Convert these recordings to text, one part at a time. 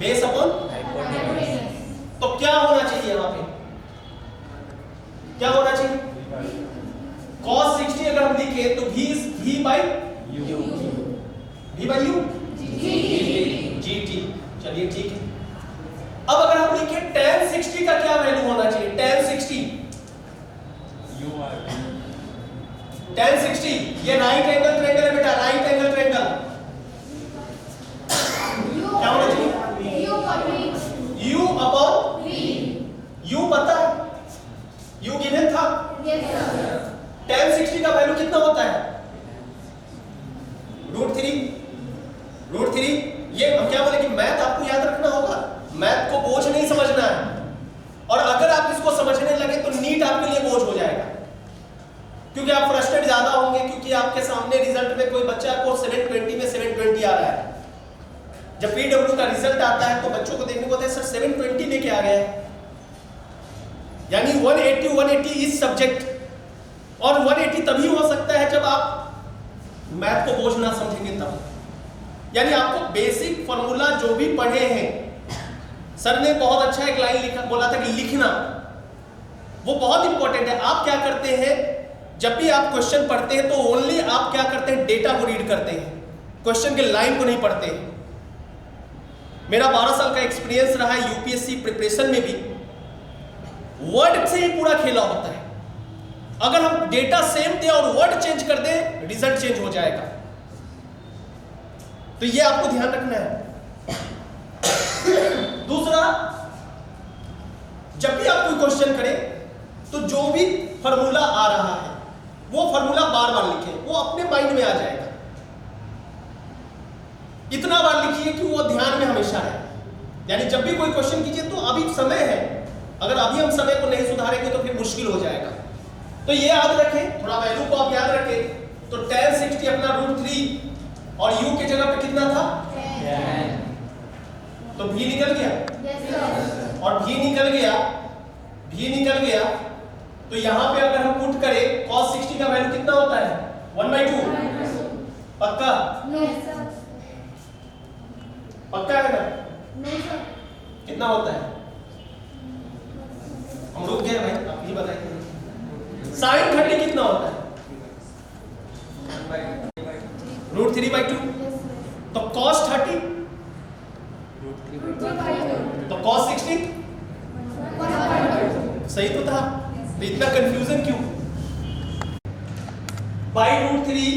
Base upon तो क्या होना चाहिए यहां पे, क्या होना चाहिए? cos 60 अगर हम लिखे तो v by you, v by you gt। चलिए ठीक है। अब अगर हम लिखे tan 60 का क्या वैल्यू होना चाहिए? tan 60 tan 60 ये राइट एंगल ट्रायंगल है बेटा, राइट एंगल ट्रायंगल। क्या होना चाहिए? u अपॉन u पता है, u गिवन था। tan 60 का वैल्यू कितना होता है? √3। ये हम क्या बोले कि मैथ आपको याद रखना होगा, मैथ को बोझ नहीं समझना है। और अगर आप इसको समझने लगे तो नीट आपके लिए बोझ हो जाएगा, क्योंकि आप फ्रस्ट्रेट ज्यादा होंगे, क्योंकि आपके सामने रिजल्ट में कोई बच्चा को 720 में 720 आ रहा है। जब पीडब्ल्यू का रिजल्ट आता है तो बच्चों को देखने को होता है सर 720 लेके आ गया है, यानी 180 इस सब्जेक्ट। और 180 तभी हो सकता है जब आप मैथ को बोझ ना समझेंगे तब। यानी आपको बेसिक फॉर्मूला जो भी पढ़े हैं, सर ने बहुत अच्छा एक लाइन लिखा, बोला था कि लिखना, वो बहुत इंपॉर्टेंट है। आप क्या करते हैं जब भी आप क्वेश्चन पढ़ते हैं तो ओनली आप क्या करते हैं, डेटा को रीड करते हैं, क्वेश्चन के लाइन को नहीं पढ़ते हैं। मेरा 12 साल का एक्सपीरियंस रहा है यूपीएससी प्रिपरेशन में भी, वर्ड से ही पूरा खेला होता है। अगर हम डेटा सेम दे और वर्ड चेंज कर दें, रिजल्ट चेंज हो जाएगा। तो ये आपको ध्यान रखना है। दूसरा, जब भी आप कोई क्वेश्चन करें तो जो भी फॉर्मूला आ रहा है वो फॉर्मूला बार बार लिखें, वो अपने माइंड में आ जाएगा। इतना बार लिखिए कि वो ध्यान में हमेशा है। यानी जब भी कोई क्वेश्चन कीजिए तो अभी समय है, अगर अभी हम समय को नहीं सुधारेंगे तो फिर मुश्किल हो जाएगा। तो ये याद रखें, थोड़ा वैल्यू को आप याद रखें। तो tan 60 अपना √3 और u के जगह पे कितना था? 10। तो v निकल गया, और v निकल गया तो यहां पे अगर हम पुट करें cos 60 का वैल्यू कितना होता है? 1/2। पक्का? पक्का है ना? कितना होता है? हम रुक गए भाई, आप ही बताइए। sin 30 कितना होता है? √3/2। तो cos 30 तो cos 60 सही तो था। तो इतना कंफ्यूजन क्यों? √3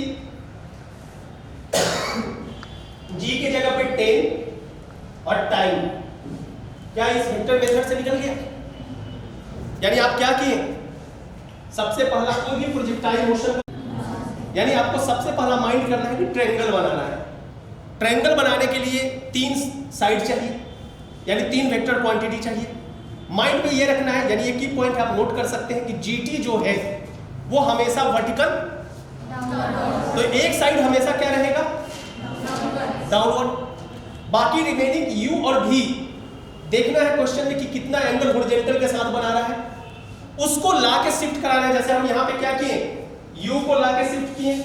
g के जगह पे 10 और टाइम, क्या इस वेक्टर मेथड से निकल गया? यानी आप क्या किए, सबसे पहला कोई भी प्रोजेक्टाइल मोशन, यानी आपको सबसे पहला माइंड करना है कि ट्रायंगल बनाना है। ट्रायंगल बनाने के लिए 3 साइड चाहिए, यानी 3 वेक्टर क्वांटिटी चाहिए। माइंड में ये रखना है, यानी ये की पॉइंट आप नोट कर सकते हैं कि जीटी जो है वो हमेशा वर्टिकल, तो एक साइड हमेशा क्या रहेगा? डाउनवर्ड। बाकी रिमेनिंग यू और भी देखना है क्वेश्चन में कि कितना एंगल हॉरिजॉन्टल के साथ बना रहा है, उसको ला के शिफ्ट कराना है। जैसे हम यहाँ पे क्या किए, u को ला के शिफ्ट किए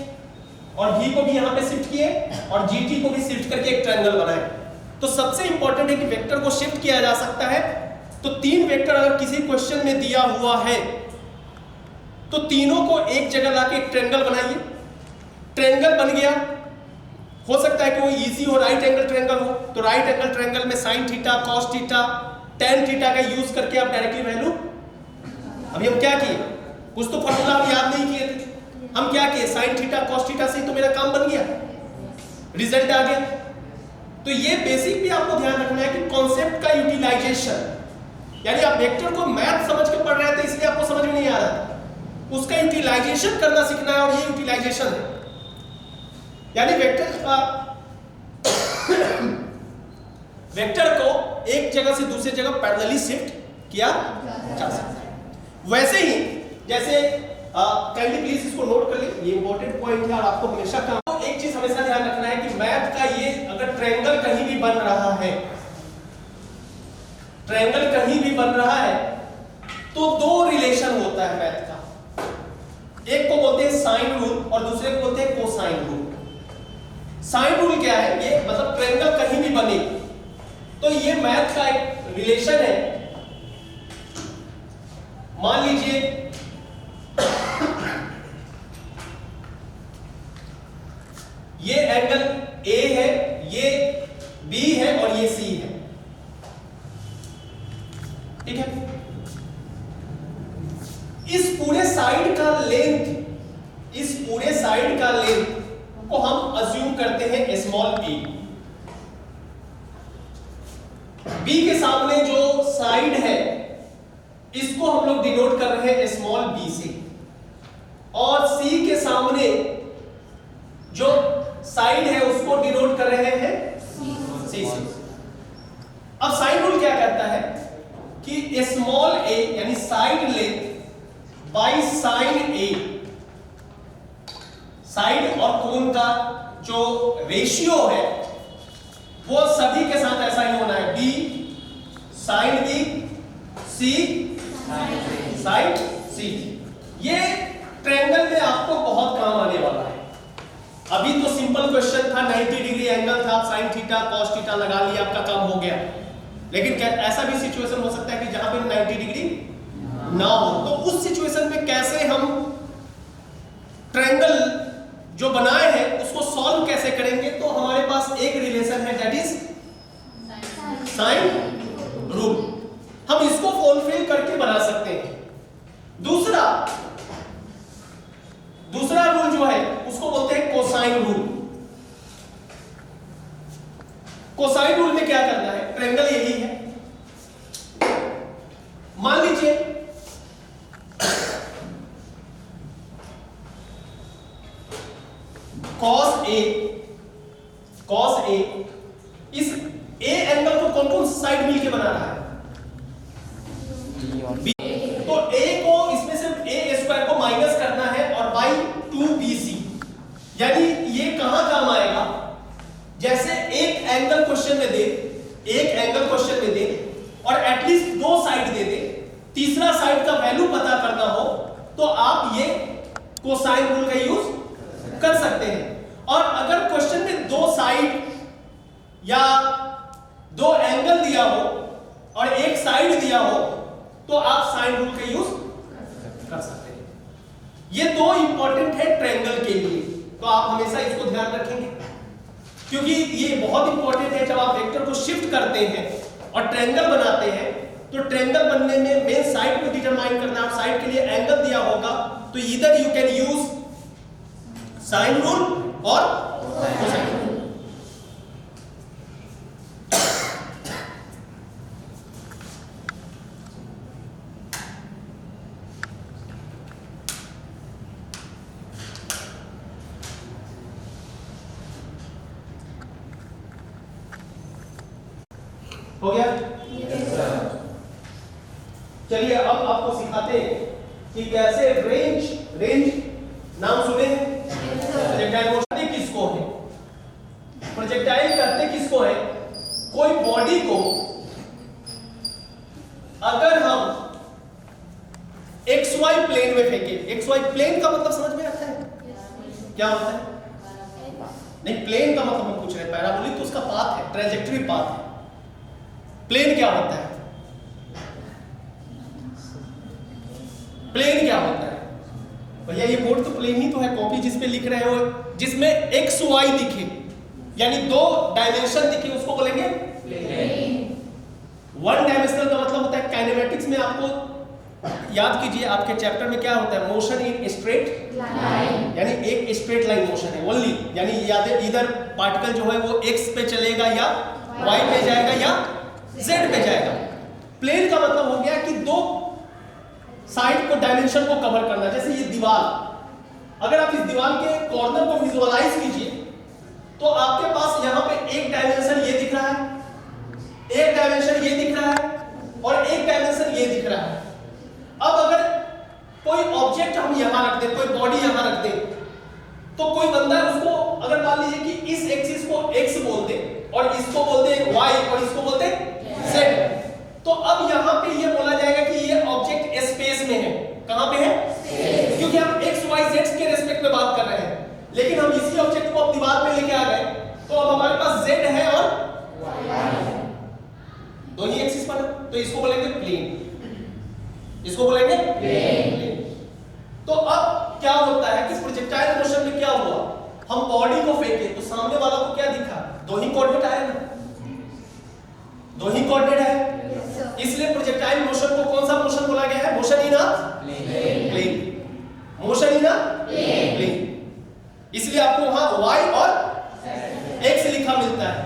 और v को भी यहाँ पे शिफ्ट किए और gt को भी शिफ्ट करके एक ट्रायंगल बनाए। तो सबसे इंपॉर्टेंट है कि वेक्टर को शिफ्ट किया जा सकता है। तो 3 वेक्टर अगर किसी क्वेश्चन में दिया हुआ है तो तीनों को एक जगह ला के एक ट्रायंगल बनाइए। ट्रायंगल बन गया, हो सकता है कि वो इजी हो, राइट एंगल ट्रायंगल हो, तो राइट एंगल ट्रायंगल में sin theta, cos theta, tan theta का यूज करके आप डायरेक्टली वैल्यू, अभी हम क्या किए, कुछ तो फॉर्मूला हम याद नहीं किए थे, हम क्या किए, sin थीटा cos थीटा से तो मेरा काम बन गया, रिजल्ट आ गया। तो ये बेसिक भी आपको ध्यान रखना है कि कॉन्सेप्ट का यूटिलाइजेशन, यानी आप वेक्टर को मैथ समझ के पढ़ रहे थे इसलिए आपको समझ में नहीं आ रहा था, उसका यूटिलाइजेशन करना सीखना है, और ये यूटिलाइजेशन है। यानी वेक्टर को एक जगह से दूसरी जगह पैरेलली शिफ्ट किया जा सकता है। वैसे ही जैसे काइंडली प्लीज इसको नोट कर ले, ये इंपॉर्टेंट पॉइंट है और आपको हमेशा तो एक चीज हमेशा ध्यान रखना है कि मैथ का ये अगर ट्रायंगल कहीं भी बन रहा है, ट्रायंगल कहीं भी बन रहा है तो 2 रिलेशन होता है मैथ का, एक को बोलते हैं साइन रूल और दूसरे को बोलते हैं कोसाइन रूल। साइन रूल क्या है, ये मतलब ट्रायंगल कहीं भी बने तो ये मैथ का एक रिलेशन है। मान लीजिए ये एंगल A है, ये B है और ये C है, ठीक है। इस पूरे साइड का लेंथ को हम अज्यूम करते हैं स्मॉल a। B के सामने जो साइड है इसको हम लोग डिनोट कर रहे हैं स्मॉल b से, और C के सामने जो साइड है उसको डिनोट कर रहे हैं C से। अब साइन रूल क्या कहता है कि स्मॉल a यानी side length by sine a, side और कोण का जो रेशियो है वो सभी के साथ ऐसा ही होना है, b sine b c sine c। ये ट्रायंगल में आपको बहुत काम आने वाला है। अभी तो सिंपल क्वेश्चन था, 90 डिग्री एंगल था, साइन थीटा कॉस थीटा लगा लिया, आपका काम हो गया। लेकिन क्या ऐसा भी सिचुएशन हो सकता है कि जहां पे 90 डिग्री ना हो, तो उस सिचुएशन में कैसे हम ट्रायंगल जो बनाए हैं उसको सॉल्व कैसे करेंगे? तो हमारे पास एक रिलेशन है, दैट इज साइन रूल। हम इसको फुलफिल करके बना सकते हैं। दूसरा रूल जो है उसको बोलते हैं कोसाइन रूल। कोसाइन रूल में क्या करना है? ट्रायंगल यही है, मान लीजिए cos A, इस A एंगल को कौन कौन साइड मिलके बना रहा है? B। तो A को इसमें से A स्क्वायर को माइनस करना है और बाई 2BC, यानी ये कहां काम आएगा? जैसे एक एंगल क्वेश्चन में दे और एटलीस्ट दो साइड दे दे, तीसरा साइड का वैल्यू पता करना हो तो आप ये कोसाइन रूल का यूज कर सकते हैं। और अगर क्वेश्चन में दो साइड या दो एंगल दिया हो और एक साइड दिया हो तो आप साइन रूल का यूज कर सकते हैं। ये दो इंपॉर्टेंट है ट्रायंगल के लिए, तो आप हमेशा इसको ध्यान रखेंगे क्योंकि ये बहुत इंपॉर्टेंट है। जब आप वेक्टर को शिफ्ट करते हैं और ट्रायंगल बनाते हैं तो ट्रायंगल बनने में मेन साइड को डिटरमाइन करना, आप साइड के लिए एंगल दिया होगा तो इधर you can use sine rule और कोसाइन रूल। हो गया? चलिए अब आपको सिखाते हैं कि कैसे रेंज नाम सुने हैं? प्रोजेक्टाइल मोशन किसको है? प्रोजेक्टाइल करते किसको है? कोई बॉडी को अगर हम XY प्लेन में फेंके, XY प्लेन का मतलब समझ में आता है? क्या होता है? नहीं, प्लेन का मतलब हम पूछ रहे हैं, पैराबोलिक तो उसका पाथ है, ट्रेजेक्टरी पाथ है। प्लेन क्या होता है? प्लेन क्या होता है भैया? ये बोर्ड तो प्लेन ही तो है, कॉपी जिस पे लिख रहे हो, जिसमें एक्स वाई दिखे यानी दो डायमेंशन दिखे उसको बोलेंगे प्लेन। वन डायमेंशनल का मतलब होता है काइनेमेटिक्स में, आपको याद कीजिए आपके चैप्टर में क्या होता है? मोशन इन स्ट्रेट लाइन, यानी एक स्ट्रेट लाइन मोशन है ओनली, यानी इधर पार्टिकल जो है वो एक्स पे चलेगा या वाई पे जाएगा या जेड पे जाएगा। प्लेन का मतलब हो गया कि दो साइड को डायमेंशन को कवर करना। जैसे ये दीवार, अगर आप इस दीवार के कॉर्नर को विजुअलाइज कीजिए तो आपके पास यहाँ पे एक डायमेंशन ये दिख रहा है, एक डायमेंशन ये दिख रहा है और एक डायमेंशन ये दिख रहा है। अब अगर कोई ऑब्जेक्ट हम यहाँ रख दें, कोई बॉडी यहाँ रख दें, तो कोई बंदा उसको अगर मान लीजिए कि इस एक्सिस को x बोल दे और इसको बोल दे y और इसको बोल दे z, तो अब यहाँ पे ये बोला जाएगा कि ये ऑब्जेक्ट स्पेस में है। कहाँ पे है? क्योंकि हम x y z के रेस्पेक्ट में बात कर रहे हैं, लेकिन हम इसी ऑब्जेक्ट को अब दीवार पे लेके आ गए तो अब हमारे पास z है और y है। तो इसको बोलेंगे प्लेन, इसको बोलेंगे प्लेन। तो अब क्या होता है कि प्रोजेक्टाइल मोशन में क्या हुआ, हम बॉडी को फेंके तो सामने वाला को क्या दिखा, दो ही कोऑर्डिनेट आए ना, दो ही कोऑर्डिनेट है, इसलिए प्रोजेक्टाइल मोशन को कौन सा मोशन बोला गया है, motion in plane, motion in plane. इसलिए आपको वहां y और x लिखा मिलता है,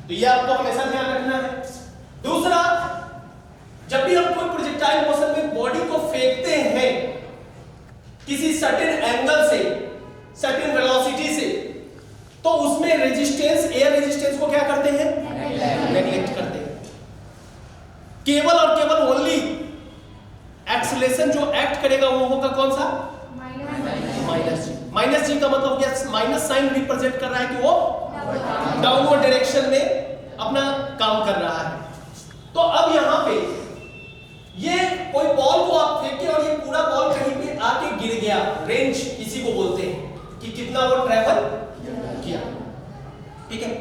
तो ये आपको हमेशा ध्यान रखना है। दूसरा, जब भी हम कोई प्रोजेक्टाइल मोशन में बॉडी को फेंकते हैं किसी सर्टेन एंगल से, सर्टेन वेलोसिटी से, तो उसमें रेजिस्टेंस, एयर रेजिस्टेंस को क्या करते हैं, नेग्लेक्ट करते हैं। केवल और केवल ओनली एक्सेलरेशन जो एक्ट करेगा वो होगा कौन सा, माइनस जी। माइनस जी का मतलब हो गया माइनस साइन रिप्रेजेंट कर रहा है कि वो डाउनवर्ड डायरेक्शन में अपना काम कर रहा है। तो अब यहां पे ये कोई बॉल को आप फेंके और ये पूरा बॉल कहीं पे आके गिर गया, रेंज इसी को बोलते हैं कि कितना वो ट्रैवल किया, ठीक है।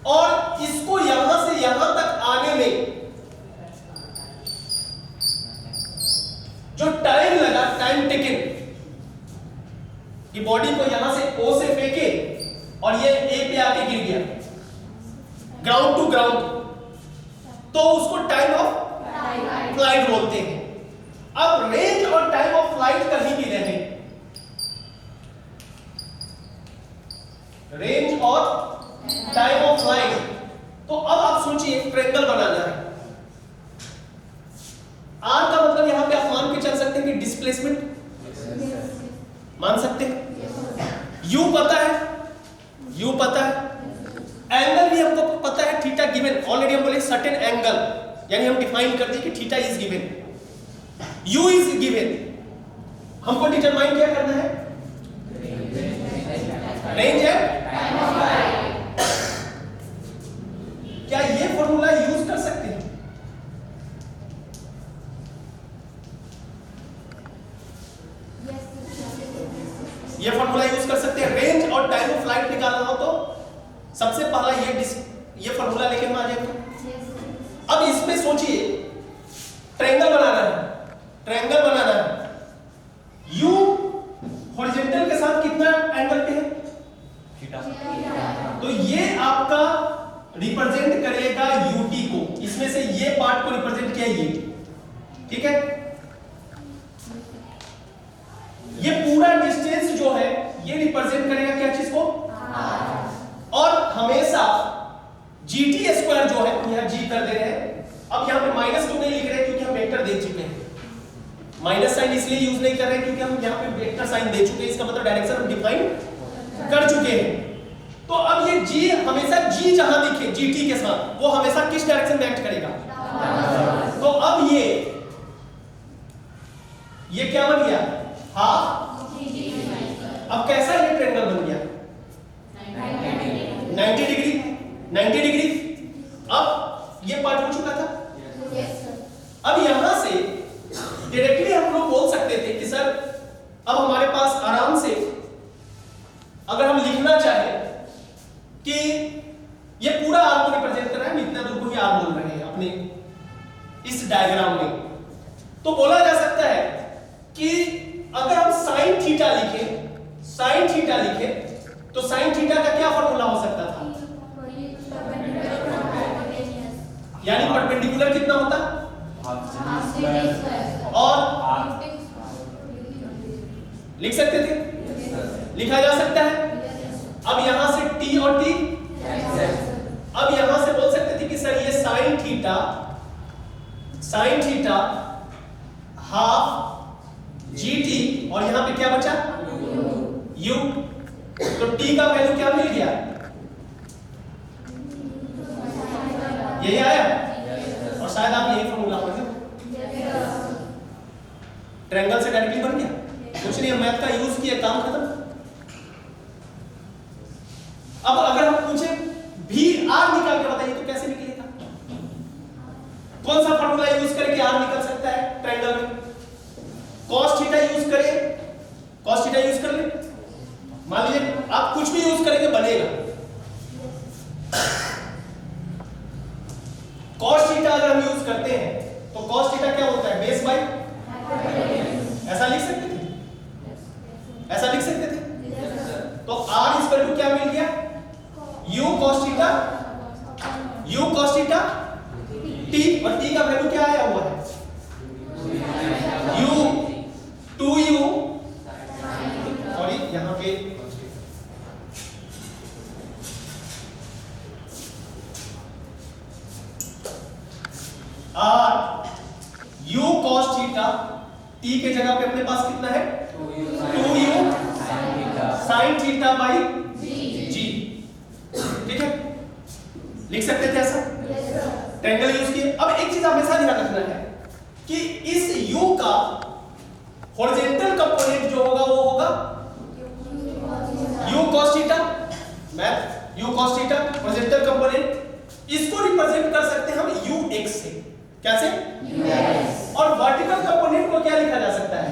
और इसको यहां से यहां तक आने में जो टाइम लगा, टाइम टेकन, कि बॉडी को यहां से ओ से फेंके और ये ए पे आके गिर गया ग्राउंड टू ग्राउंड, तो उसको टाइम ऑफ फ्लाइट बोलते हैं। अब रेंज और टाइम ऑफ फ्लाइट कहीं भी रहे, रेंज और टाइम ऑफ फ्लाइट, तो अब आप सोचिए ट्रायंगल बनाना है। आर का मतलब यहां पे आप मान के चल सकते हैं कि डिस्प्लेसमेंट, मान सकते हैं। यू पता है, यू पता है, एंगल भी हमको पता है, थीटा गिवन, ऑलरेडी हम बोले सर्टेन एंगल, यानी हम डिफाइन कर दिए कि theta is given, you is given. हमको डिटरमाइन क्या करना है, रेंज है। क्या ये फॉर्मूला यूज कर सकते हैं, ये फॉर्मूला यूज कर सकते हैं। रेंज और टाइम ऑफ फ्लाइट निकालना हो तो सबसे पहला ये फॉर्मूला लेके हम आ जाएंगे। अब इसमें सोचिए ट्रायंगल बनाना है, ट्रायंगल बनाना है। यू हॉरिजॉन्टल के साथ कितना एंगल पे है, थीटा, तो ये आपका रिप्रेजेंट करेगा यूटी को, इसमें से ये पार्ट को रिप्रेजेंट किया ये, ठीक है। ये पूरा डिस्टेंस जो है ये रिप्रेजेंट करेगा क्या चीज को, और हमेशा जीटी स्क्वायर जो है यहां जी कर दे रहे हैं। अब यहां पे माइनस क्यों नहीं लिख रहे हैं, क्योंकि हम वेक्टर दे चुके हैं। माइनस साइन इसलिए यूज नहीं कर रहे हैं क्योंकि हम यहां पे वेक्टर साइन दे चुके हैं, इसका मतलब डायरेक्शन हम डिफाइन कर चुके हैं। तो अब ये जी हमेशा जी जहां दिखे जीटी के साथ, वो हमेशा किस डायरेक्शन में एक्ट करेगा, तो अब ये क्या बन गया, हाफ। अब कैसा ये ट्रायंगल बन गया, 90 डिग्री, 90 डिग्री। अब ये पार्ट हो चुका था। अब यहां से डायरेक्टली हम लोग बोल सकते थे कि सर अब हमारे पास आराम से अगर हम लिखना चाहें कि ये पूरा आर को रिप्रेजेंट कर रहा है, इतना दूर को ही आर बोल रहे हैं अपने इस डायग्राम में, तो बोला जा सकता है कि अगर हम साइन थीटा लिखें, साइन थीटा लिखें, तो साइन थीटा का क्या फॉर्मूला हो सकता था, यानी परपेंडिकुलर कितना होता, और लिख सकते थे, लिखा जा सकता है। अब यहां से t और t, अब यहां से बोल सकते थे कि सर ये sine theta, sine theta half GT, और यहां पे क्या बचा, u, तो t का वैल्यू क्या मिल गया, यही आया, और शायद आप यही फॉर्मूला पढ़ गए, ट्रायंगल से डायरेक्टली बन गया, कुछ नहीं, मैथ का यूज किया, काम खत्म। अब अगर हम पूछे भी आर निकाल के बताइए तो कैसे निकलेगा, कौन सा फॉर्मूला यूज करके आर निकल सकता है ट्रायंगल में, cos थीटा यूज करें, cos थीटा यूज कर ले, मान लीजिए आप कुछ भी यूज करेंगे बनेगा। cos थीटा अगर हम यूज करते हैं तो cos थीटा क्या होता है, बेस बाई, ऐसा लिख सकते थे, ऐसा लिख सकते थे। तो r इक्वल टू क्या मिल गया, u cos theta, u cos theta t, और t का वैल्यू क्या आया हुआ है, u 2u, सॉरी यहां पे r u cos theta, t के जगह पे अपने पास कितना है 2u sin theta by g, ठीक है, लिख सकते थे ऐसा, ट्रायंगल यूज किए। अब एक चीज हमेशा ध्यान रखना है कि इस u का हॉरिजॉन्टल कंपोनेंट जो होगा वो होगा u cos theta, math u cos theta horizontal component, इसको रिप्रेजेंट कर सकते हैं हम ux से, कैसे ux, और वर्टिकल कंपोनेंट को क्या लिखा जा सकता है,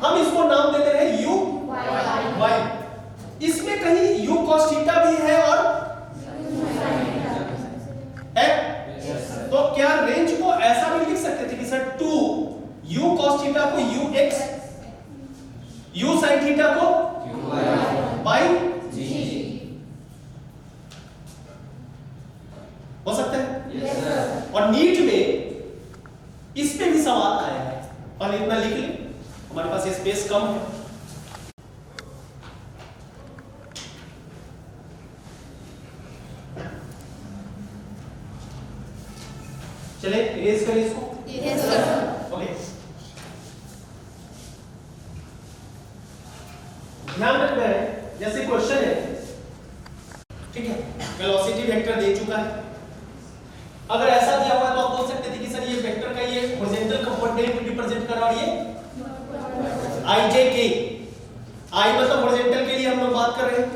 हम इसको नाम देते हैं u y, इसमें कहीं u cos थीटा भी है और है, तो क्या रेंज को ऐसा भी लिख सकते थे कि सर 2 u cos थीटा को ux, u sin थीटा को बाई g, हो सकता है yes, और नीट में इस पे भी सवाल आया है, और इतना लिख ले, हमारे पास स्पेस कम है। चले इरेज करें इसको, यस सर। ओके, ध्यान रखना है जैसे क्वेश्चन है, ठीक है, वेलोसिटी वेक्टर दे चुका है, अगर ऐसा दिया हुआ तो आप बोल सकते थे कि सर ये वेक्टर का ये हॉरिजॉन्टल कंपोनेंट रिप्रेजेंट कर रहा है, ये i j k, i मतलब हॉरिजॉन्टल के लिए हम लोग बात कर रहे हैं,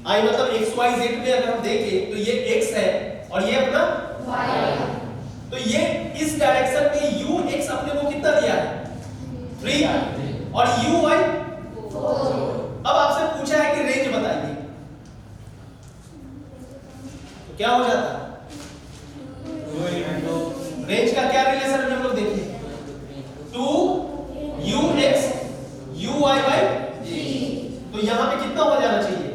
i मतलब x y z में अगर हम देखें तो ये x है और ये अपना y है, तो ये इस डायरेक्शन में u x अपने को कितना दिया है 3 और u y 4। अब आपसे पूछा है कि रेंज बताइए, तो क्या हो जाता है, रेंज का क्या रिलेशन है हम लोग देखिए, 2 ux uy by g, तो यहां पे कितना हो जाना चाहिए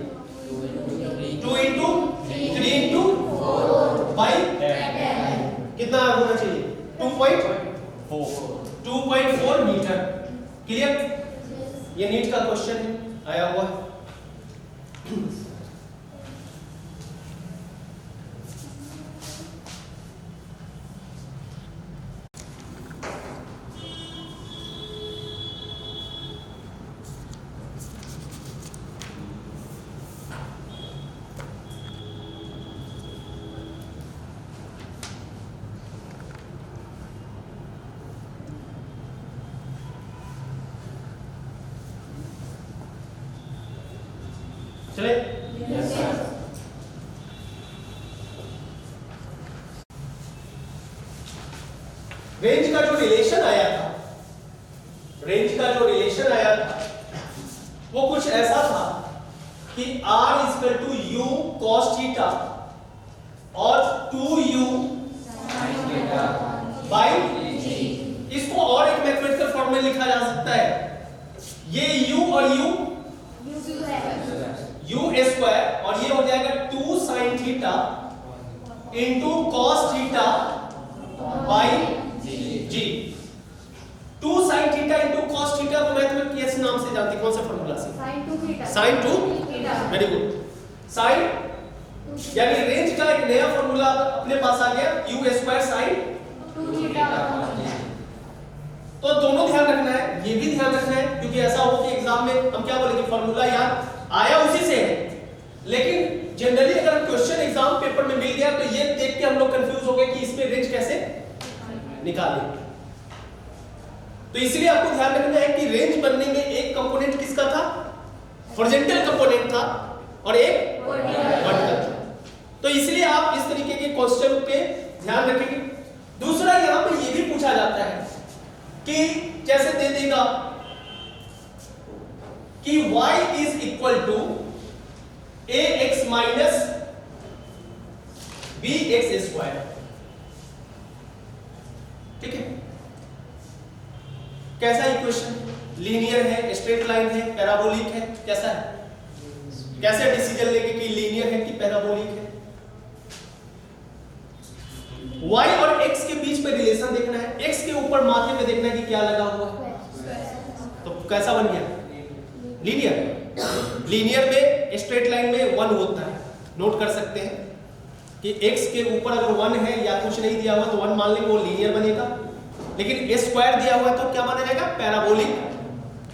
2 into 3 into 4 by 10, कितना होना चाहिए 2.4 मीटर, क्लियर, ये नीट का क्वेश्चन आया हुआ है। चले यस सर। रेंज का जो रिलेशन आया था, रेंज का जो रिलेशन आया था वो कुछ ऐसा था कि r equal to u cos theta और 2u sin theta by g, इसको और एक मैथमेटिकल फॉर्म में लिखा जा सकता है, ये u और u स्क्वायर और ये हो जाएगा 2 sin theta into cos theta by g, 2 sin theta into cos theta को मैथ में किस नाम से जानते हैं, कौन सा फार्मूला से, sin 2 theta, very good, sin यानी रेंज का एक नया फार्मूला अपने पास आ गया u स्क्वायर sin 2 थीटा। तो दोनों ध्यान रखना है, ये भी ध्यान रखना है, क्योंकि ऐसा हो कि एग्जाम में हम क्या बोलेंगे फार्मूला यार आया उसी से है, लेकिन जनरली अगर क्वेश्चन एग्जाम पेपर में मिल गया तो ये देख के हम लोग कंफ्यूज हो गए कि इसमें रेंज कैसे निकालें। तो इसलिए आपको ध्यान रखना है कि रेंज बनने में एक कंपोनेंट किसका था, हॉरिजॉन्टल कंपोनेंट था और एक वर्टिकल था, तो इसलिए आप इस तरीके के क्वेश्चन पे ध्यान रखेंगे। दूसरा यहां पे ये भी पूछा जाता है कि जैसे दे देगा कि y is equal to ax minus bx square, कैसा इक्वेशन? लीनियर है, स्ट्रेट लाइन है, पैराबोलिक है, कैसा है? कैसे डिसीजन लेंगे कि लीनियर है कि पैराबोलिक है? y और x के बीच में रिलेशन देखना है, x के ऊपर माथे पे देखना है कि क्या लगा हुआ है, तो कैसा बन गया? लीनियर। लीनियर में स्ट्रेट लाइन में 1 होता है, नोट कर सकते हैं कि x के ऊपर अगर 1 है या कुछ नहीं दिया हुआ तो 1 मान लेंगे, वो लीनियर बनेगा। लेकिन a स्क्वायर दिया हुआ है तो क्या माना जाएगा? पैराबोलिक।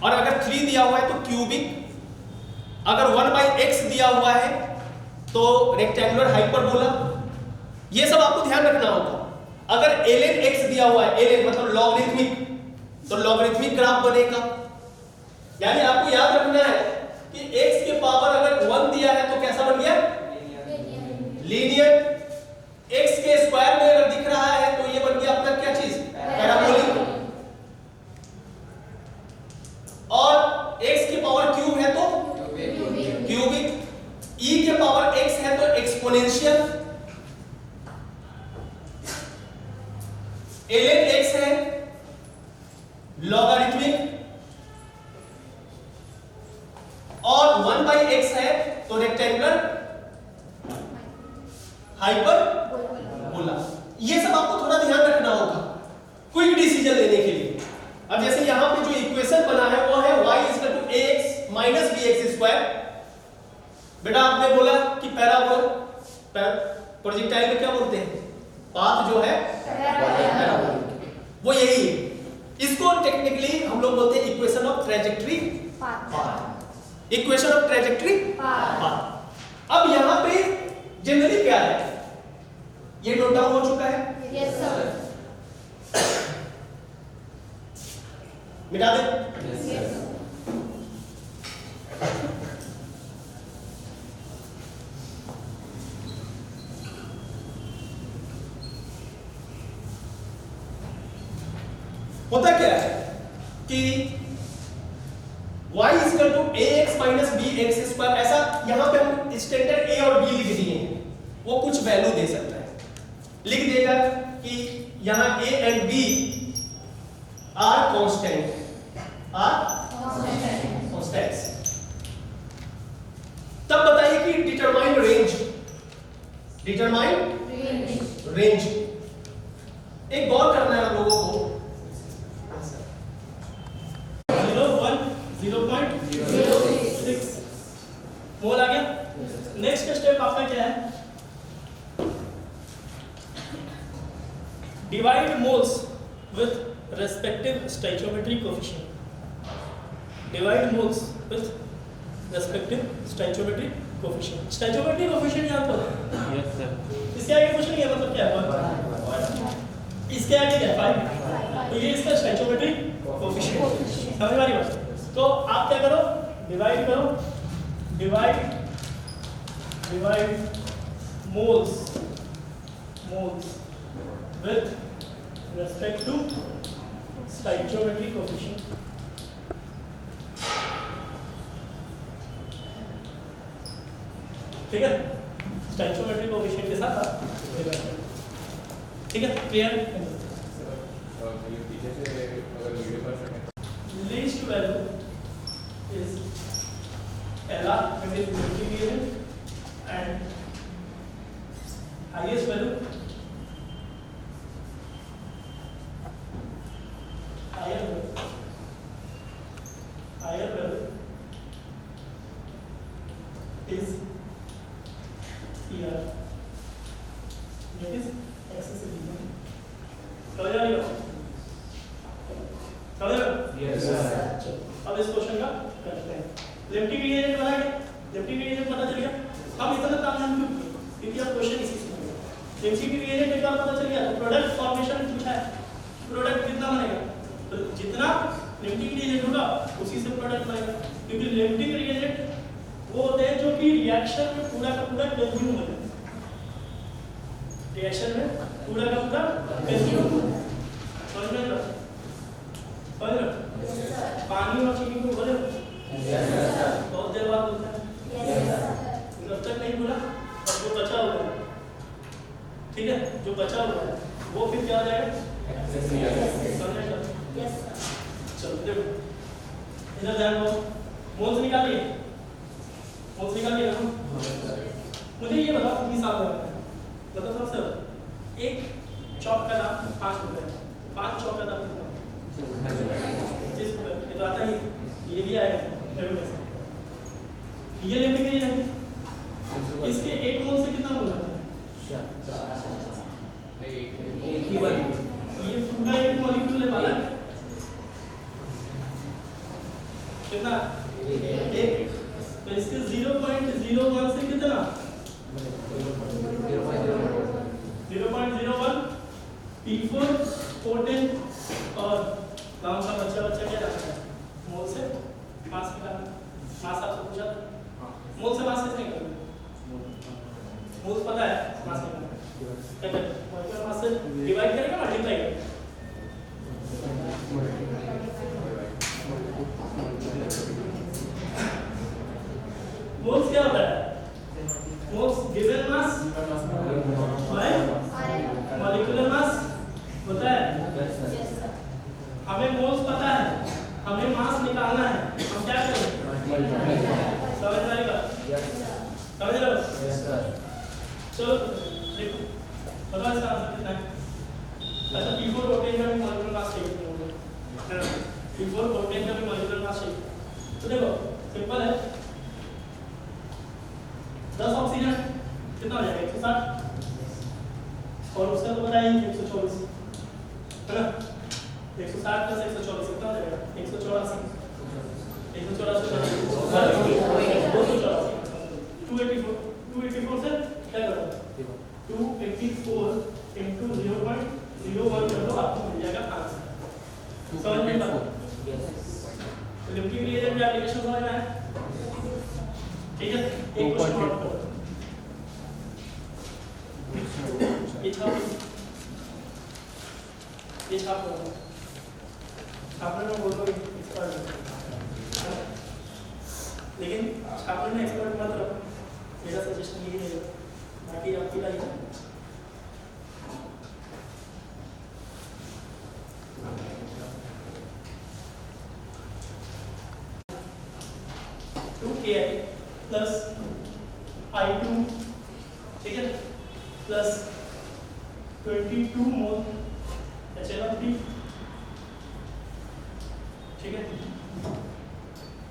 और अगर 3 दिया हुआ है तो क्यूबिक। अगर 1/x दिया हुआ है तो रेक्टेंगुलर हाइपरबोला। ये सब आपको ध्यान रखना होगा। अगर ln x दिया हुआ है, ln मतलब लॉगरिथमिक, तो लॉगरिथमिक ग्राफ बनेगा। यानी आपको याद रखना है कि x के पावर अगर 1 दिया है तो कैसा बन गया? लीनियर। x के स्क्वायर में अगर दिख रहा है तो ये बन गया अपना क्या चीज? पैराबोलिक। और x की पावर क्यूब है तो क्यूबिक। e के पावर x है तो एक्सपोनेंशियल। ln x है लॉगरिथमिक। और 1/x है तो रेक्टेंगुलर हाइपरबोला। ये सब आपको थोड़ा ध्यान रखना होगा क्विक डिसीजन लेने के लिए। अब जैसे यहां पे जो इक्वेशन बना है वो है y = ax - bx²। बेटा आपने बोला कि पैराबोला, प्रोजेक्टाइल में क्या बोलते हैं? पाथ जो है पैराबोलिक, वो यही है। इसको टेक्निकली हम लोग बोलते हैं equation of trajectory path. Equation of trajectory path. अब यहां पे जनरली क्या है, ये नोट डाउन हो चुका है? Yes sir. मिटा दे। Yes sir. होता क्या है कि y = ax - bx²। ऐसा यहां पे हम स्टैंडर्ड a और b लिख दिए हैं, वो कुछ वैल्यू दे सकता है। लिख देगा कि यहां a and b are constant, constants. तब बताइए कि डिटरमाइन रेंज, डिटरमाइन रेंज। एक गौर करना है आप लोगों को। 0.06 मोल आ गया। नेक्स्ट स्टेप आपका क्या है? Divide moles with respective stoichiometric coefficient. Divide moles with respective stoichiometric coefficient. Stoichiometric coefficient याद करो। Yes sir. इसके आगे कुछ नहीं है, मतलब क्या है? इसके आगे क्या है? तो ये इसका स्टोइचियोमेट्रिक कोएफिशिएंट। समझ में आ रही बात? तो आप क्या करो? डिवाइड करो, divide moles with respect to stoichiometric coefficient। ठीक है, stoichiometric coefficient के साथ ठीक है, clear? Least value is LR, that is multivariate, and highest value higher value is here, that is accessibility। समझ आ रही हो? समझ रहे हो? Yes sir. अब इस क्वेश्चन का करते हैं। लिमिटिंग ग्रेडिएंट बना गया, लिमिटिंग ग्रेडिएंट पता चल गया। हम इतना काम जान क्योंकि अब क्वेश्चन इसी से बनेगा। लिमिटिंग ग्रेडिएंट एक बार पता चल गया तो प्रोडक्ट फॉर्मेशन पूछा है, प्रोडक्ट कितना बनेगा? तो जितना लिमिटिंग ग्रेडिएंट होगा उसी से प्रोडक्ट बनेगा, क्योंकि लिमिटिंग ग्रेडिएंट वो होते हैं जो कि रिएक्शन में पूरा का पूरा कंज्यूम होता है। रिएक्शन में पूरा का पूरा कंज्यूम समझ में आ रहा है? पानी और चीनी को बोले बहुत देर बाद बोलता है, जब तक नहीं बोला और जो बचा हुआ है, ठीक है, जो बचा हुआ है वो फिर क्या हो जाएगा? समझ में आ रहा है? चलो देखो इधर ध्यान दो, मोल्स निकालिए, मोल्स निकालिए ना। मुझे ये बताओ कितनी साल लगा है, बताओ सर। एक चौक का दाम 5 रुपए, 5 चौक का दाम कितना? 25 रुपए। ये तो आता ही, ये भी आएगा ये लेने के लिए इसके एक मोल से कितना मोल आता है? एक ही बार ये पूरा एक मॉलिक्यूल है वाला कितना? एक। तो इसके 0.01 से कितना? 0.01 P4 पोटेंट और गांव का बच्चा क्या जानता है? मोल से मास निकालना। मास आपसे पूछा था, मोल से मास कैसे निकालना? मोल पता है मास निकालना कैसे? मॉलिक्यूलर मास से डिवाइड करेगा, मल्टीप्लाई करेगा। मोल्स क्या होता है? Moles given mass by molecular mass होता है। हमें मोल्स पता है, हमें मास निकालना है, हम क्या करें? समझ में आएगा? समझ रहे हो? चलो देखो बताओ इसका आंसर कितना है? अच्छा P4 प्रोटीन का भी मॉलिक्यूलर मास चाहिए, P4 प्रोटीन का भी मॉलिक्यूलर मास चाहिए। तो देखो सिंपल है, 10 ऑक्सीजन कितना हो जाएगा? 160 और उसका तो बताइए 124 है ना? 160 प्लस 124 कितना हो जाएगा? 184 284 से क्या करो? 284 into 0.01 कर लो, आपको मिल जाएगा आंसर। समझ में आया? लिमिटिंग रिएजेंट में एप्लीकेशन समझ में आया? ठीक है, एक क्वेश्चन और करो। ये छाप करो, छापने में बोलो एक्सपर्ट, लेकिन छापने में एक्सपर्ट मत रहो, मेरा सजेशन यही है, बाकी आपकी लाइफ है। KI प्लस I2 ठीक है प्लस 22 मोल HNO3 ठीक है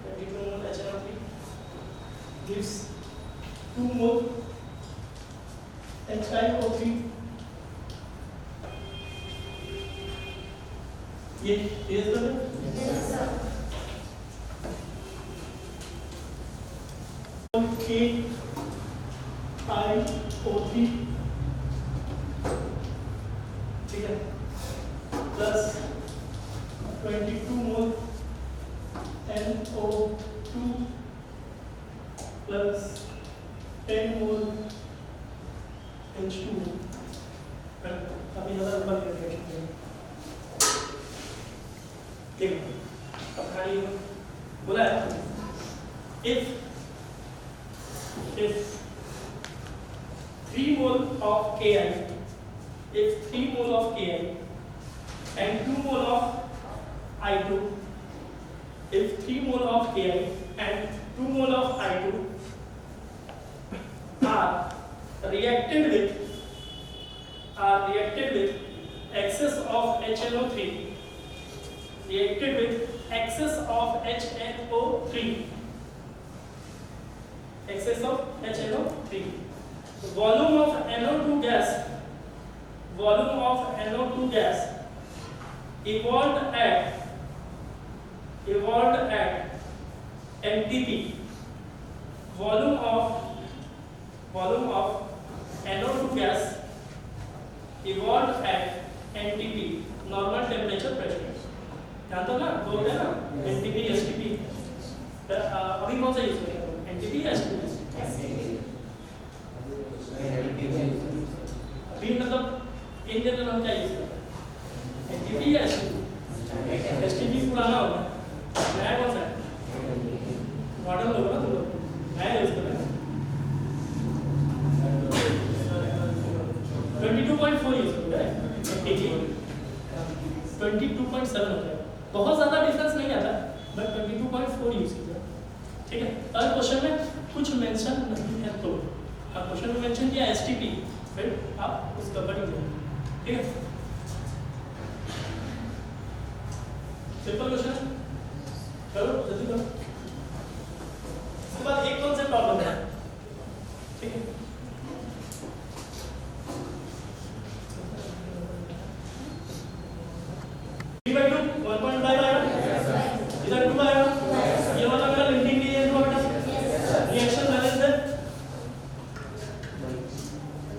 22 मोल HNO3 gives 2 मोल H5O3 ये तेज कर दो KIO3 ठीक है प्लस 22 मोल NO2 प्लस 10 मोल H2 अभी ज़्यादा लंबा नहीं रखेंगे देखो अब खाली बोला है if 3 mole of Ki, if 3 mole of Ki and 2 mole of I2, if 3 mole of Ki and 2 mole of I2 are reacted with excess of HNO3, reacted with excess of HNO3. Excess of HNO3. The volume of NO2 gas evolved at MTP. Volume of NO2 gas evolved at NTP, normal temperature pressure. जानते हो ना दो है ना NTP STP। अभी कौन सा use करेंगे? NTP या STP? अभी मतलब इन जनरल हम क्या यूज करते हैं? NTP या STP? STP पुराना होगा, नया कौन सा है? मॉडर्न होगा ना तुम लोग, नया यूज कर रहे हैं। 22.4 यूज कर रहे हैं, NTP 22.7 हो जाएगा। बहुत ज़्यादा डिफरेंस नहीं आता, बट 22.4 यूज कीजिए, ठीक है। अगर क्वेश्चन में कुछ मेंशन नहीं है तो आप क्वेश्चन में मेंशन किया एसटीपी, फिर आप उसका वर्डिंग देंगे, ठीक है। सिंपल क्वेश्चन, करो जल्दी करो। इसके बाद एक कॉन्सेप्ट और बताया, ठीक है। डिवाइड 1.5 आएगा, इधर 2 आएगा, ये वाला मेरा लिंकिंग नहीं है, बेटा रिएक्शन बैलेंस है,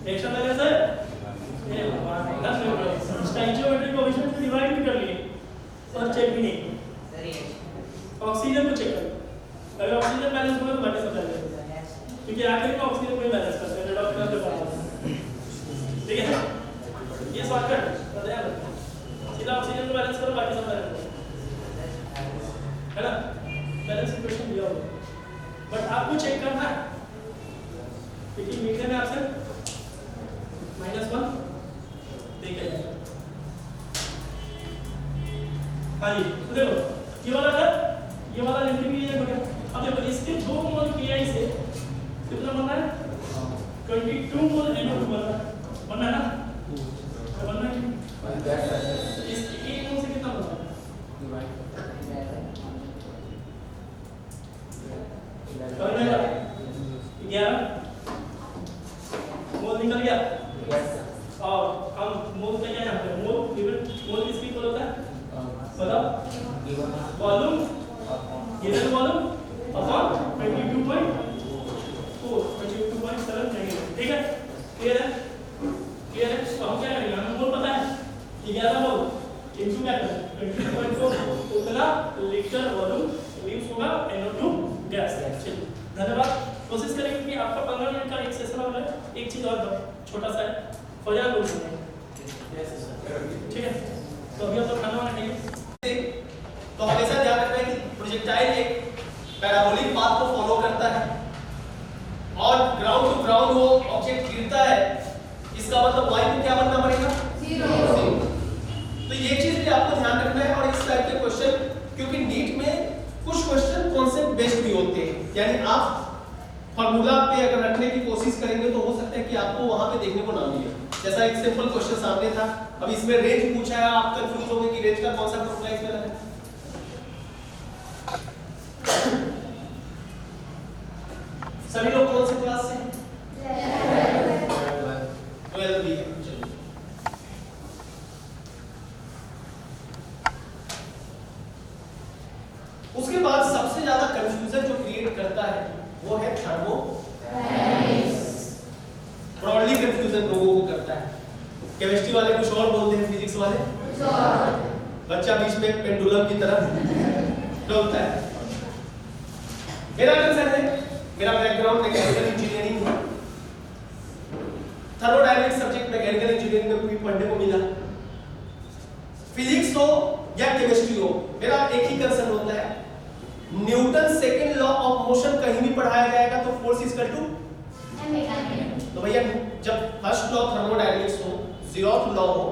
रिएक्शन बैलेंस है, ये स्टोइकियोमेट्रिक कोएफिशिएंट से डिवाइड भी कर लिए और चेक भी नहीं, ऑक्सीजन को चेक करो, अगर ऑक्सीजन बैलेंस होगा तो बाकी सब बैलेंस है, क्योंकि आखिर में ऑक्सीजन को ही बैलेंस करते हैं डॉक्टर के पास, ठीक है। ये शॉर्टकट बताया, सीधा ऑक्सीजन को बैलेंस करो, बाकी सब बैलेंस है ना, बैलेंस इक्वेशन दिया होगा, बट आपको चेक करना है, क्योंकि मीटर में आपसे -1 देखा जाएगा। हाँ जी, तो देखो ये वाला था, ये वाला लिंकिंग भी है बगैर। अब देखो इसके 2 मोल KI से कितना बनना है, 22 मोल NO2 बनना है ना, बनना है। इसके 1 मोल से कितना बनना है, 11 मोल निकल गया। और हम मोल का क्या यहाँ पे मोल किसकी इक्वल होता है बताओ, volume given volume upon 22.7 negative, ठीक है। क्लियर है, क्लियर है। तो हम क्या करेंगे, हमें मोल पता है 11 मोल इनटू क्या करें 22.4, उतना लीटर वॉल्यूम यूज होगा NO2 गैस। चलिए धन्यवाद। कोशिश करेंगे कि आपका 15 मिनट का एक सेशन हो जाए। एक चीज और छोटा सा है, फौजान बोल रहे हैं, ठीक है। तो अभी आप तो खाना वाना खाइए। तो हमेशा ध्यान रखना है कि प्रोजेक्टाइल एक पैराबोलिक पाथ को फॉलो करता है और ग्राउंड टू ग्राउंड वो ऑब्जेक्ट गिरता है, इसका मतलब y को क्या बनना पड़ेगा 0। तो ये चीज भी आपको ध्यान रखना है। और इस टाइप के क्वेश्चन, क्योंकि नीट में कुछ क्वेश्चन कॉन्सेप्ट बेस्ड भी होते हैं, यानी आप फार्मूला पे अगर रखने की कोशिश करेंगे तो हो सकता है कि आपको वहां पे देखने को ना मिले। जैसा एक सिंपल क्वेश्चन सामने था, अब इसमें रेंज पूछा है, आप कंफ्यूज होंगे कि रेंज का कौन सा फॉर्मूला इसमें है। सभी लोग कौन से क्लास से हैं? 12 भी है। चलिए उसके बाद सबसे ज्यादा कंफ्यूजन जो क्रिएट करता है वो है थर्मोडायनेमिक्स। ब्रॉडली कंफ्यूजन लोगों को करता है। केमिस्ट्री वाले कुछ और बोलते हैं, फिजिक्स वाले कुछ और। बच्चा बीच में पेंडुलम की तरह डोलता है। मेरा कंसर्न है, मेरा बैकग्राउंड मैकेनिकल इंजीनियरिंग है, थर्मोडायनेमिक्स सब्जेक्ट मैकेनिकल इंजीनियरिंग में भी पढ़ने को मिला। फिजिक्स हो या केमिस्ट्री हो, मेरा एक ही कंसर्न होता है, Newton second law of motion कहीं भी पढ़ाया जाएगा तो फोर्स इक्वल टू ma। तो भैया जब फर्स्ट लॉ थर्मोडायनेमिक्स हो, जीरोथ लॉ हो,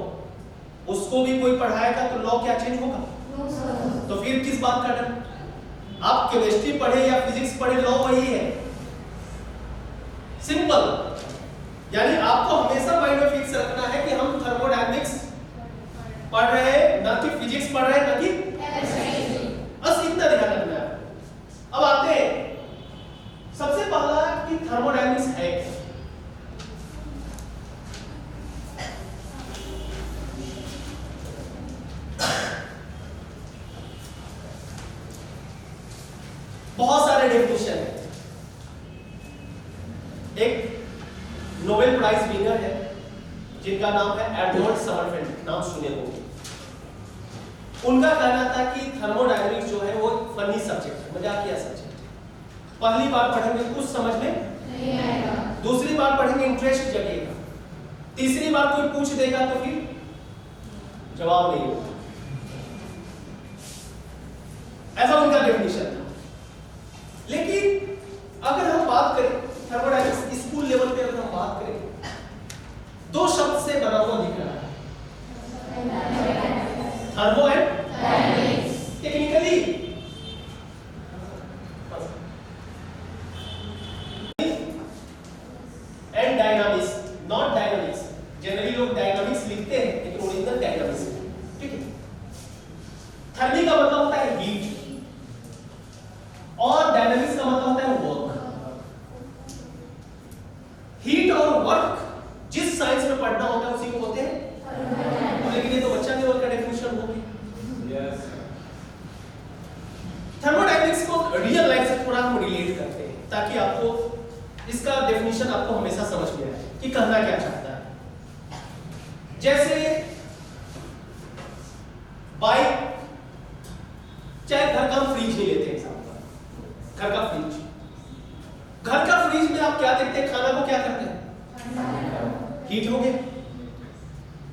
उसको भी कोई पढ़ाएगा तो लॉ क्या चेंज होगा? तो फिर किस बात का डर? आप केमिस्ट्री पढ़े या फिजिक्स पढ़े, लॉ वही है, सिंपल। यानी आपको हमेशा माइंड में फिक्स रखना है कि हम थर्मोडायनेमिक्स पढ़ रहे हैं, ना कि फिजिक्स पढ़ रहे हैं, ना कि केमिस्ट्री। बस इतना ध्यान रखना है। अब आते हैं सबसे पहला कि थर्मोडायनेमिक्स है क्या। बहुत सारे डेफिनेशन है। एक नोबेल प्राइज विनर है जिनका नाम है एडवर्ड समरफेल्ड, नाम सुने होंगे। उनका कहना था कि थर्मोडायनेमिक्स जो है वो फनी सब्जेक्ट है, मजाकिया सब्जेक्ट है। पहली बार पढ़ेंगे कुछ समझ में नहीं आएगा, दूसरी बार पढ़ेंगे इंटरेस्ट जगेगा, तीसरी बार कोई पूछ देगा तो फिर जवाब नहीं होगा। ऐसा उनका डेफिनेशन था। लेकिन अगर हम बात करें थर्मोडायनेमिक्स स्कूल लेवल पे, अगर हम बात करें, दो शब्द से बना हुआ दिख रहा है, thermo and dynamics. And dynamics, not dynamics. Generally लोग डायनामिक्स लिखते हैं लेकिन ओरिजिनल डायनामिक्स है, ठीक है। थर्मी का मतलब होता है हीट और डायनामिक्स का मतलब होता है वर्क। हीट और वर्क जिस साइंस में पढ़ना होता है उसी को बोलते हैं। लेकिन ये तो बच्चा लेवल का डेफिनेशन हो गया। यस थर्मोडायनामिक्स को रियल लाइफ से थोड़ा हम रिलेट करते हैं ताकि आपको इसका डेफिनेशन आपको हमेशा समझ में आए कि कहना क्या चाहता है। जैसे बाइक, चाहे घर का हम फ्रिज ही लेते हैं एग्जांपल, घर का फ्रिज। घर का फ्रिज में आप क्या देखते हैं, खाना को क्या करते हैं, हीट हो गया।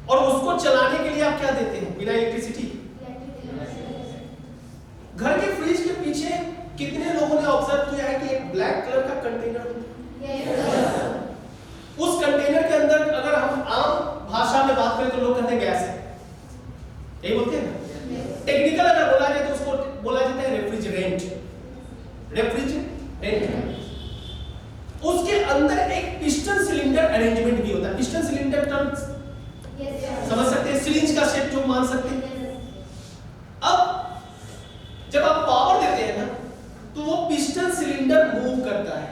और उसको चलाने के लिए आप क्या देते हैं, बिना इलेक्ट्रिसिटी। घर के फ्रिज के पीछे कितने लोगों ने ऑब्जर्व किया है कि एक ब्लैक कलर का कंटेनर, उस कंटेनर के अंदर अगर हम आम भाषा में बात करें तो लोग कहते हैं गैस है, यही बोलते हैं ना। टेक्निकल अगर बोला जाए तो उसको बोला जाता है रेफ्रिजरेंट। रेफ्रिजरेंट उसके अंदर एक पिस्टन सिलेंडर अरेंजमेंट भी होता है। पिस्टन सिलेंडर टर्म समझ सकते हैं, सिरिंज का शेप जो मान सकते हैं। अब जब आप पावर देते हैं ना तो वो पिस्टन सिलेंडर मूव करता है,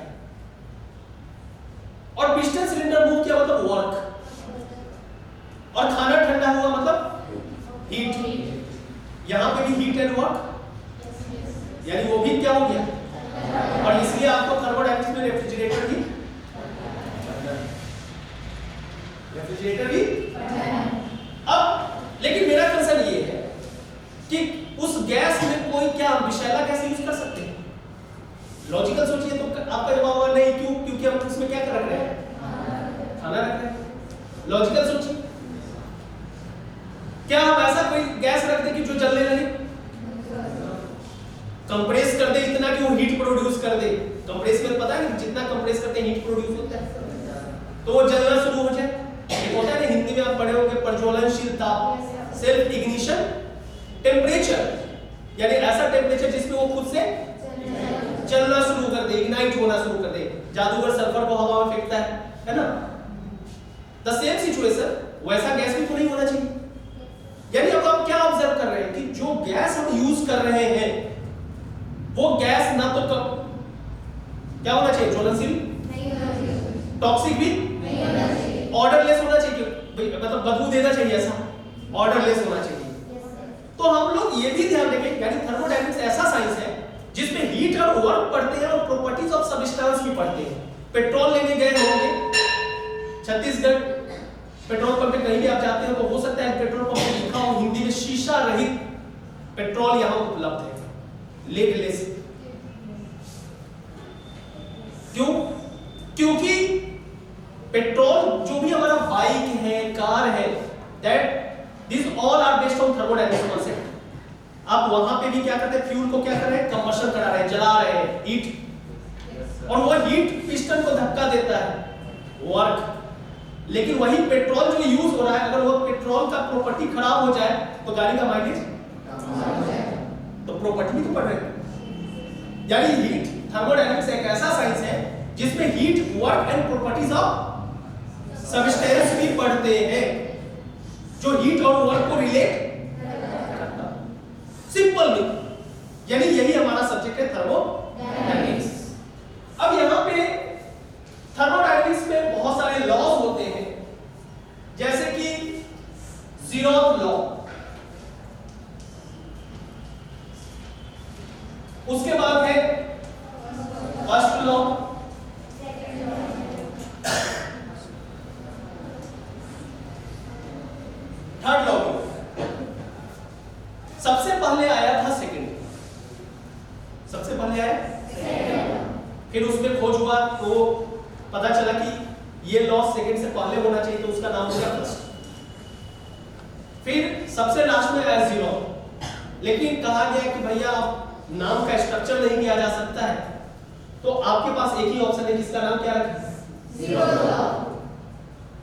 और पिस्टन सिलेंडर मूव किया मतलब वर्क, और खाना ठंडा हुआ मतलब हीट। यहां पे भी हीट एंड वर्क, यानी वो भी क्या हो गया। और इसलिए आपको थर्मोडायनामिक्स में रेफ्रिजरेटर भी अब लेकिन मेरा कंसर्न ये है कि उस गैस में कोई क्या विषैला गैस यूज कर सकते हैं। लॉजिकल सोचिए तो आपका जवाब होगा नहीं। क्यों? क्योंकि हम उसमें क्या रख रहे हैं, खाना रख रहे हैं। लॉजिकल सोचिए, क्या हम ऐसा कोई गैस रख दें कि जो जलने लगे, कंप्रेस कर दे इतना कि वो हीट प्रोड्यूस कर दे। कंप्रेस में पता है जितना कंप्रेस करते हैं हीट प्रोड्यूस होता है, तो वो जलना शुरू हो जाए। एक होता है ना हिंदी में आप पढ़े होंगे प्रज्वलनशीलता, सेल्फ इग्निशन टेम्परेचर, यानी ऐसा टेम्परेचर जिसमें वो खुद से चलना शुरू कर दे, इग्नाइट होना शुरू कर दे। जादूगर सल्फर को हवा में फेंकता है ना। द सेम सिचुएशन, वैसा गैस भी तो नहीं होना चाहिए। यानी अब आप क्या ऑब्जर्व कर रहे हैं कि जो गैस हम यूज कर रहे हैं वो गैस ना तो क्या होना चाहिए, ज्वलनशील, टॉक्सिक भी, ऑर्डरलेस होना चाहिए, मतलब बदबू देना चाहिए, ऐसा ऑर्डरलेस होना चाहिए। तो हम लोग ये भी ध्यान रखें, यानी थर्मोडायनामिक्स ऐसा साइंस है जिसमें हीट और वर्क पढ़ते हैं और प्रॉपर्टीज ऑफ सब्सटेंस भी पढ़ते हैं। पेट्रोल लेने गए होंगे छत्तीसगढ़, पेट्रोल पंप पे कहीं भी आप जाते हो तो हो सकता है पेट्रोल पंप पे लिखा हो हिंदी में शीशा रहित पेट्रोल यहां उपलब्ध है, लेडलेस। क्यों? क्योंकि पेट्रोल जो भी हमारा बाइक है, कार है, that this all are based on thermodynamics concept. आप वहां पे भी क्या करते हैं, फ्यूल को क्या कर रहे हैं, कंबशन करा रहे हैं, जला रहे हैं, हीट, और वो हीट पिस्टन को धक्का देता है, वर्क। लेकिन वही पेट्रोल जो यूज हो रहा है, अगर वो पेट्रोल का प्रॉपर्टी खराब हो जाए तो गाड़ी का माइलेज, तो प्रॉपर्टी भी तो पढ़ रहे हैं। यानी हीट, थर्मोडायनामिक्स एक ऐसा साइंस है जिसमें heat, work and properties of substance भी पढ़ते हैं, जो हीट और वर्क को रिलेट करता है। सिंपल में, यानी यही हमारा सब्जेक्ट है थर्मोडायनामिक्स। अब यहां पे थर्मोडायनामिक्स में बहुत सारे लॉज होते हैं, जैसे कि ज़ीरोथ लॉ, उसके बाद है फर्स्ट लॉ, थर्ड लॉ। सबसे पहले आया था सेकंड, सबसे पहले आया सेकंड, फिर उसमें खोज हुआ तो पता चला कि ये लॉ सेकंड से पहले होना चाहिए, तो उसका नाम हो गया फर्स्ट। फिर सबसे लास्ट में आया जीरो, लेकिन कहा गया कि भैया नाम का स्ट्रक्चर नहीं किया जा सकता है, तो आपके पास एक ही ऑप्शन है जिसका नाम क्या है, जीरो लॉ।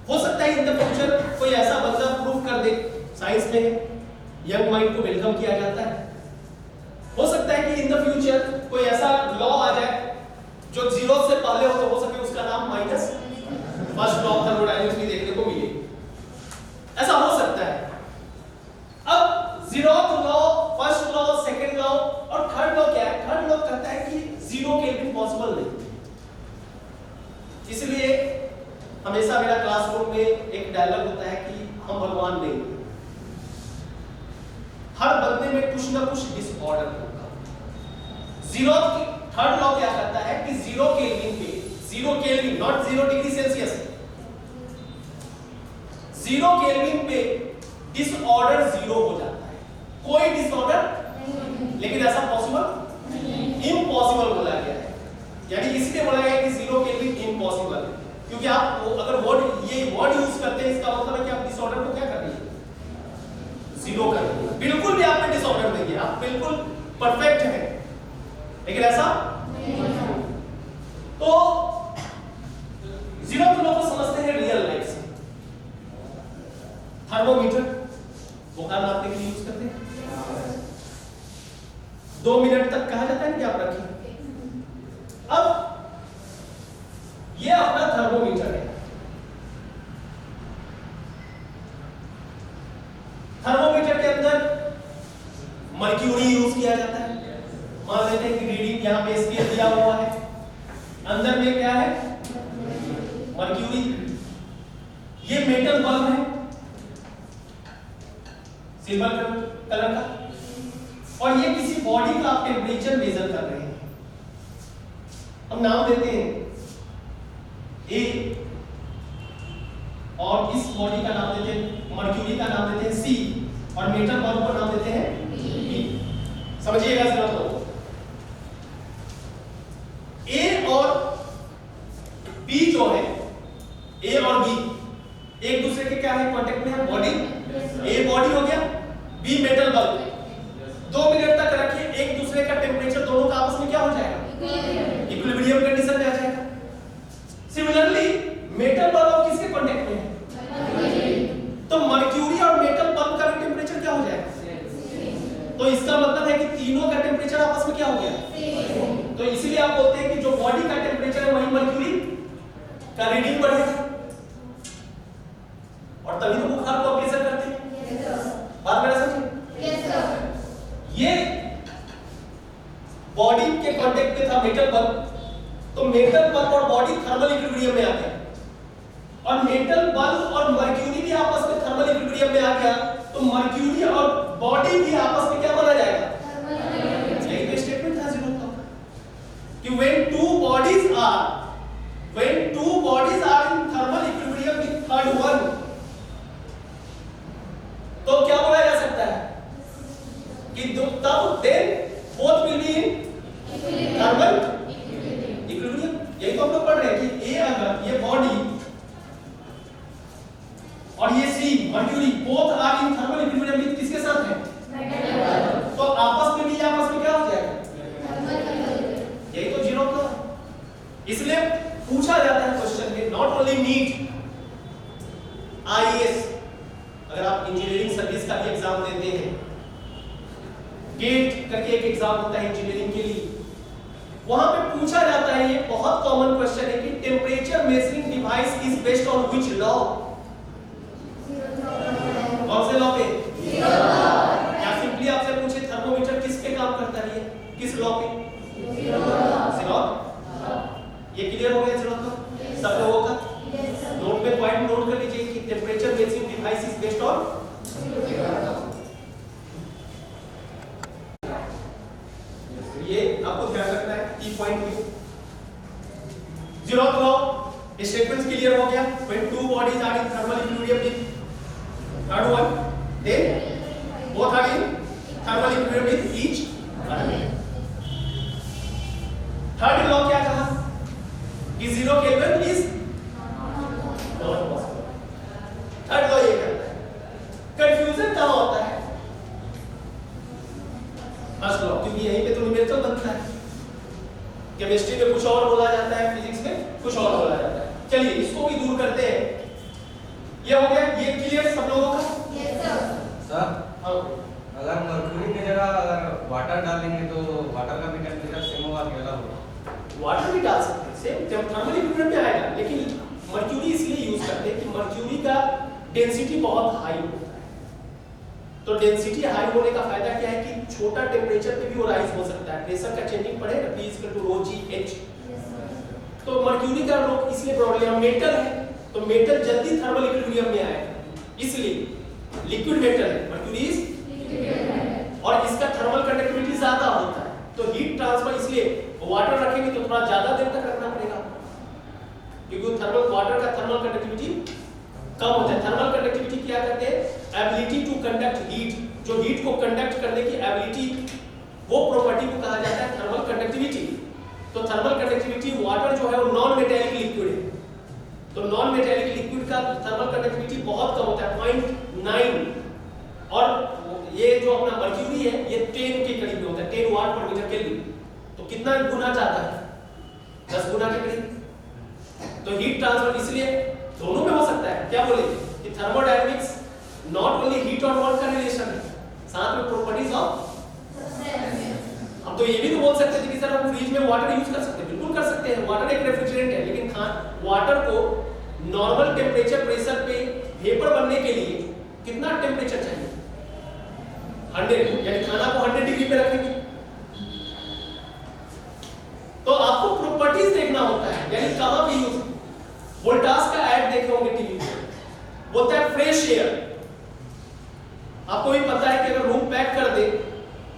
हो सकता है इन द फ्यूचर कोई ऐसा बंदा प्रूव कर दे, साइंस में यंग माइंड को वेलकम किया जाता है। हो सकता है कि इन द फ्यूचर कोई ऐसा लॉ आ जाए जो जीरो से पहले हो, तो हो सके उसका नाम minus first law of thermodynamics भी देखने को मिले। ऐसा हो सकता है। अब zeroth law, first law, second law और थर्ड लॉ क्या है? थर्ड लॉ कहता है कि जीरो केल्विन पॉसिबल नहीं। इसलिए हमेशा मेरा क्लासरूम में एक डायलॉग होता है कि हम भगवान नहीं, हर बंदे में कुछ ना कुछ डिसऑर्डर होगा। जीरोथ थर्ड लॉ क्या कहता है कि जीरो केल्विन पे, zero kelvin not 0 degree Celsius, zero kelvin पे डिसऑर्डर जीरो हो जाता है, कोई डिसऑर्डर। लेकिन ऐसा पॉसिबल इम्पॉसिबल बोला गया है, यानी इसलिए बोला गया है कि जीरो केल्विन इम्पॉसिबल है, क्योंकि आप अगर ये वर्ड यूज करते हैं इसका मतलब है कि आप डिसऑर्डर को क्या कर रही है? जीरो कर रही है। बिल्कुल भी आप में डिसऑर्डर नहीं है, आप बिल्कुल परफेक्ट हैं, लेकिन ऐसा नहीं। तो जीरोथ लॉ को समझते हैं रियल लाइफ से। थर्मोमीटर बुखार नापने के लिए यूज करते हैं, 2 मिनट तक कहा जाता है कि आप रखिए। अब ये अपना थर्मोमीटर है। थर्मोमीटर के अंदर मर्क्यूरी यूज किया जाता है। मान लेते हैं कि रीडिंग यहाँ पे स्केल दिया हुआ है, अंदर में क्या है? मर्क्यूरी। ये मेटल बल्ब है सिल्वर कलर का, और ये किसी बॉडी का आप टेम्परेचर मेजर कर रहे हैं। हम नाम देते हैं ए, और इस बॉडी का नाम देते हैं, मर्क्यूरी का नाम देते हैं सी, और मेटल बल्ब को नाम देते हैं बी। समझिएगा जरा। तो ए और बी जो है, ए और बी एक दूसरे के क्या है? कांटेक्ट में है, बॉडी। ए बॉडी हो गया, बी मेटल बल्ब। 2 मिनट तक रखिए, एक दूसरे का टेम्परेचर दोनों का आपस में क्या हो जाएगा? इक्विलिब्रियम कंडीशन में आ जाएगा। सिमिलरली मेटल बल्ब किसके कांटेक्ट में है? तो मर्क्यूरी और मेटल बल्ब का भी टेम्परेचर क्या हो जाएगा? तो इसका मतलब है कि तीनों का टेम्परेचर आपस में क्या हो गया? तो इसीलिए आप बोलते हैं कि जो बॉडी का टेम्परेचर है वही मर्क्यूरी का रीडिंग बढ़ेगा, और तभी तो बुखार को प्रेशर करते हैं। बात मेरा समझे? ये बॉडी के कांटेक्ट में था मेटल बल्ब, तो मेटल बल्ब और बॉडी थर्मल इक्विलिब्रियम में आ गया, और मेटल बल्ब और मर्क्यूरी भी आपस में थर्मल इक्विलिब्रियम में आ गया, तो मर्क्यूरी और बॉडी भी आपस में क्या बना जाएगा? यही तो स्टेटमेंट था जीरोथ लॉ कि when two bodies are in thermal equilibrium with third one, तो क्या बोला जा सकता है कि तब then both will be in thermal equilibrium। यही तो हम लोग पढ़ रहे हैं कि ए अगर ये बॉडी और ये सी mercury both are in thermal equilibrium with किसके साथ है? तो आपस में भी आपस में क्या हो जाएगा? यही तो जीरोथ लॉ। इसलिए पूछा जाता है क्वेश्चन में, नॉट ओनली नीट, आईएएस, अगर आप इंजीनियरिंग सर्विस का भी एग्जाम देते हैं, गेट करके एक एग्जाम होता है इंजीनियरिंग के लिए, वहां पे पूछा जाता है, ये बहुत कॉमन क्वेश्चन है कि temperature measuring device is based on which law? कौन से लॉ पे? या सिंपली आपसे पूछे थर्मोमीटर किस पे काम करता है, किस लॉ पे? जीरोथ। ये क्लियर हो गया जीरोथ लॉ सब लोगों का? नोट पे पॉइंट नोट कर लीजिए कि temperature measuring device is based on. ये आपको ध्यान रखना है, की पॉइंट में जीरोथ लॉ स्टेटमेंट्स क्लियर हो गया। when two bodies are in thermal equilibrium with third one, then both are in thermal equilibrium with each other। Third law क्या कहा कि zero kelvin is not possible. Third law ये कहता है। Confusion कहां होता है? फर्स्ट लॉ, क्योंकि यहीं पे तो न्यूमेरिकल बनता है। केमिस्ट्री में कुछ और बोला जाता है, फिजिक्स में कुछ और बोला जाता है। चलिए इसको भी दूर करते हैं। ये हो गया, ये क्लियर सब लोगों का? Yes sir. सर हाँ, अगर मर्क्यूरी की जगह अगर वाटर डालेंगे तो वाटर का भी टेम्परेचर सेम होगा कि अलग होगा? वाटर भी डाल सकते हैं, सेम थर्मल इक्विलिब्रियम में आएगा, लेकिन मर्क्यूरी इसलिए डेंसिटी बहुत हाई होता है। तो डेंसिटी हाई होने का फायदा क्या है कि छोटा टेम्परेचर पे भी वो राइज हो सकता है, प्रेशर का चेंजिंग पड़े ना, P = ρg/h। तो मर्क्यूरी का लोग इसलिए प्रॉब्लम, मेटल है तो मेटल जल्दी थर्मल इक्विलिब्रियम में आएगा, इसलिए लिक्विड मेटल है, मर्क्यूरी इज और इसका थर्मल कंडक्टिविटी ज्यादा होता है, तो हीट ट्रांसफर, इसलिए वाटर रखेंगे तो थोड़ा ज्यादा देर तक रखना पड़ेगा, क्योंकि थर्मल वाटर का थर्मल कंडक्टिविटी कम होता है। थर्मल कंडक्टिविटी क्या कहते हैं? एबिलिटी टू कंडक्ट हीट, जो हीट को कंडक्ट करने की एबिलिटी, वो प्रॉपर्टी को कहा जाता है थर्मल कंडक्टिविटी। तो थर्मल कंडक्टिविटी वाटर जो है वो नॉन मेटेलिक लिक्विड है, तो नॉन मेटेलिक लिक्विड का थर्मल कंडक्टिविटी बहुत कम होता है, 0.9, और ये जो अपना मर्क्यूरी है ये 10 के करीब में होता है, 10 वाट पर मीटर केल्विन। तो कितना गुना जाता है? 10 गुना के करीब। तो हीट ट्रांसफर इसलिए दोनों में हो सकता है। क्या बोले कि थर्मोडायनामिक्स नॉट ओनली हीट और वर्क का रिलेशन है, साथ में प्रॉपर्टीज ऑफ। हम तो ये भी तो बोल सकते थे कि सर हम फ्रिज में वाटर यूज कर सकते हैं, बिल्कुल कर सकते हैं, वाटर एक रेफ्रिजरेंट है, लेकिन वाटर को नॉर्मल टेम्परेचर प्रेशर पे वेपर बनने के लिए कितना टेम्परेचर चाहिए? 100, यानी खाना को 100 डिग्री पे रखेंगे। तो आपको प्रॉपर्टीज देखना होता है, यानी कहां पे यूज। वोल्टास का ऐड देखे होंगे टीवी पे, बोलता है फ्रेश एयर। आपको भी पता है कि अगर रूम पैक कर दे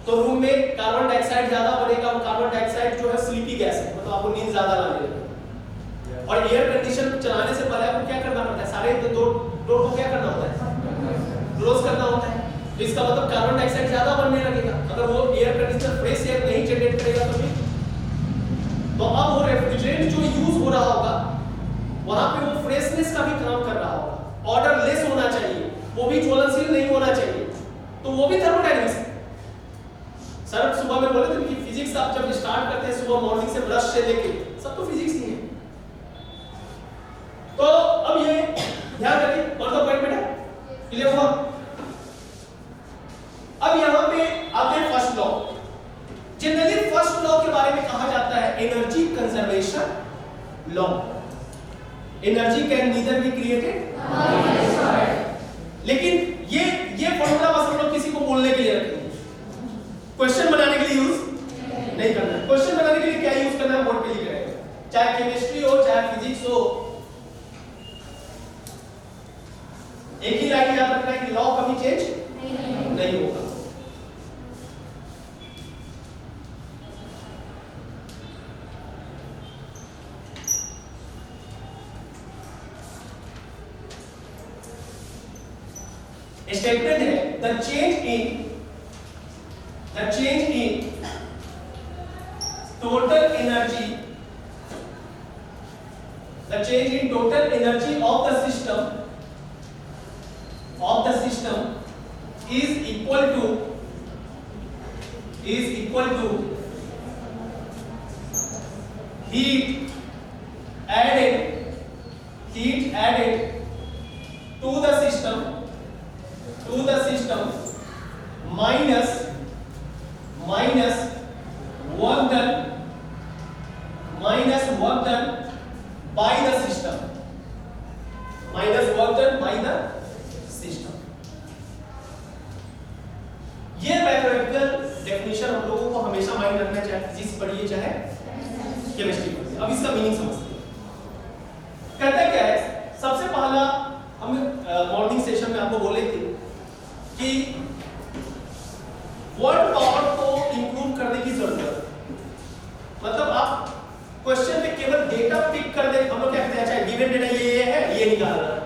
तो रूम में कार्बन डाइऑक्साइड ज्यादा बनेगा, और कार्बन डाइऑक्साइड जो है स्लीपी गैस है, मतलब आपको नींद ज्यादा लाने लगेगी। और एयर कंडीशन चलाने से पहले आपको क्या करना पड़ता है? सारे डोर को क्या करना होता है? क्लोज करना होता है। तो इसका मतलब कार्बन डाइऑक्साइड ज्यादा बनने लगेगा। अगर वो एयर कंडीशनर फ्रेश एयर नहीं जनरेट करेगा तो फिर तो अब वो रेफ्रिजरेंट जो यूज हो रहा होगा वहां पे वो फ्रेशनेस का भी काम कर रहा होगा, ऑर्डर लेस होना चाहिए, वो भी ज्वलनशील नहीं होना चाहिए, तो वो भी थर्मोडायनामिक्स है। सर सुबह में बोले थे कि फिजिक्स आप जब स्टार्ट करते हैं सुबह मॉर्निंग से ब्रश से लेके सब तो फिजिक्स ही है। तो अब ये ध्यान रखिए, और तो पॉइंट बेटा क्लियर हुआ। अब यहां पे आते हैं first law. Generally first law के बारे में कहा जाता है energy conservation law. Energy can neither be created, लेकिन ये फॉर्मूला बस हम लोग किसी को बोलने के लिए रखेंगे, क्वेश्चन बनाने के लिए यूज नहीं करना है। क्वेश्चन बनाने के लिए क्या यूज करना है? बोर्ड पे लिख रहे हैं, चाहे केमिस्ट्री हो चाहे फिजिक्स हो, एक ही लाइन याद रखना है कि लॉ कभी चेंज नहीं होगा। स्टेटमेंट है the change in total energy, the change in total energy of the system is equal to heat added to the system minus work done by the system, ये mathematical definition हम लोगों को हमेशा mind रखना, चाहे physics पढ़िए चाहे chemistry पढ़िए। अब इसका मीनिंग समझते हैं। कहता क्या है? सबसे पहला हम मॉर्निंग सेशन में आपको बोले थे कि वर्ड पावर को इंप्रूव करने की जरूरत है। मतलब आप क्वेश्चन में केवल डेटा पिक कर दे, हम लोग क्या कहते हैं, अच्छा गिवन डेटा ये है, ये निकाल रहा है,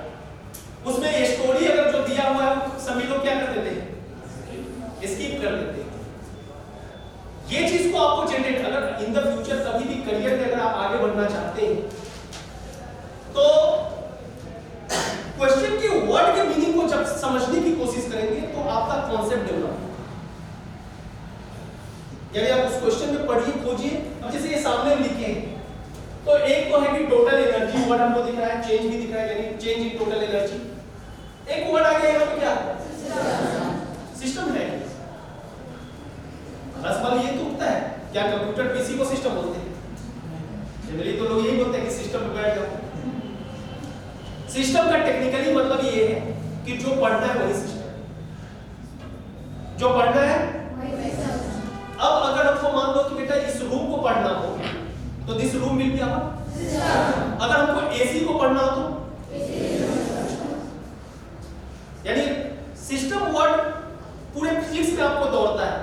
उसमें स्टोरी अगर जो दिया हुआ है सभी लोग क्या कर देते हैं? स्किप कर देते हैं। ये चीज को आपको जनरेट, अगर इन द फ्यूचर कभी भी करियर में अगर आप आगे बढ़ना चाहते हैं तो क्वेश्चन के वर्ड के मीनिंग को जब समझने की कोशिश करेंगे तो आपका कॉन्सेप्ट डेवलप, यानी आप उस क्वेश्चन में पढ़िए, खोजिए। अब जैसे ये सामने लिखे हैं तो एक तो है कि टोटल एनर्जी वर्ड हमको दिख रहा है, चेंज भी दिख रहा है, यानी चेंज इन टोटल एनर्जी। एक वर्ड आ गया यहाँ पे, क्या सिस्टम है। रसमल ये तो होता है क्या, कंप्यूटर पीसी को सिस्टम बोलते हैं? जनरली तो लोग यही बोलते हैं कि सिस्टम पे बैठ जाओ। सिस्टम का टेक्निकली मतलब ये है कि जो पढ़ना है वही सिस्टम, जो पढ़ना है। अब अगर हमको मान लो कि बेटा इस रूम को पढ़ना हो तो this room will be our, अगर हमको एसी को पढ़ना हो तो यानी सिस्टम वर्ड पूरे फिजिक्स में आपको दौड़ता है।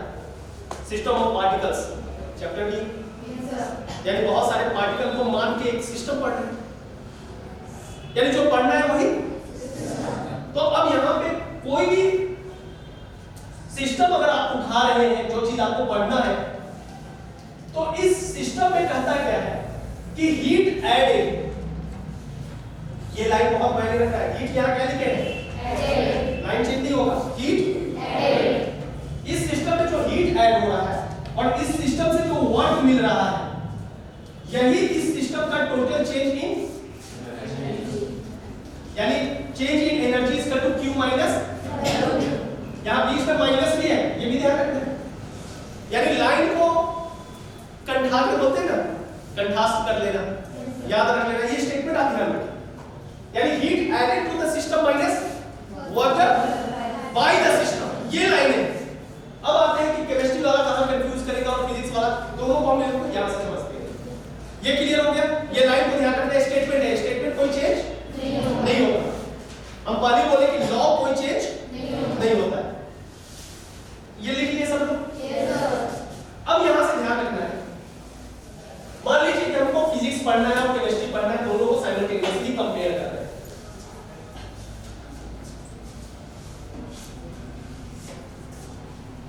सिस्टम ऑफ पार्टिकल्स चैप्टर बी, यानी बहुत सारे पार्टिकल को मान के एक सिस्टम पढ़ रहे हैं, यानी जो पढ़ना है वही। तो अब यहां पे कोई भी सिस्टम अगर आप उठा रहे हैं, जो चीज आपको पढ़ना है, तो इस सिस्टम में कहता क्या है कि हीट एडेड, ये लाइन बहुत मायने रखता है। हीट यहां क्या लिखे हैं, लाइन चेंज नहीं होगा, हीट एडेड। इस सिस्टम में जो हीट ऐड हो रहा है और इस सिस्टम से जो वर्क मिल रहा है, यही इस सिस्टम का टोटल चेंज इन, यानी change in energy is equal to Q minus, यहां बीच में माइनस भी है, ये भी ध्यान रखना है। यानी लाइन को कंठा के बोलते हैं ना, कंठास्त कर लेना, याद रख लेना, ये स्टेटमेंट आप ध्यान रखें। यानी heat added to the system minus water by the system, ये लाइन है। अब आते हैं कि केमिस्ट्री वाला कहां कंफ्यूज करेगा और फिजिक्स वाला, दोनों फॉर्मूले को यहां से समझते हैं। ये क्लियर हो गया। ये लाइन को ध्यान रखना है, स्टेटमेंट है, स्टेटमेंट कोई चेंज नहीं होगा। हम पहले बोले कि लॉ कोई चेंज नहीं होता है, ये लिख लिए सब लोग। अब यहां से ध्यान रखना है, मान लीजिए कि हमको फिजिक्स पढ़ना है और केमिस्ट्री पढ़ना है, दोनों को साइमल्टेनियसली कंपेयर करना है।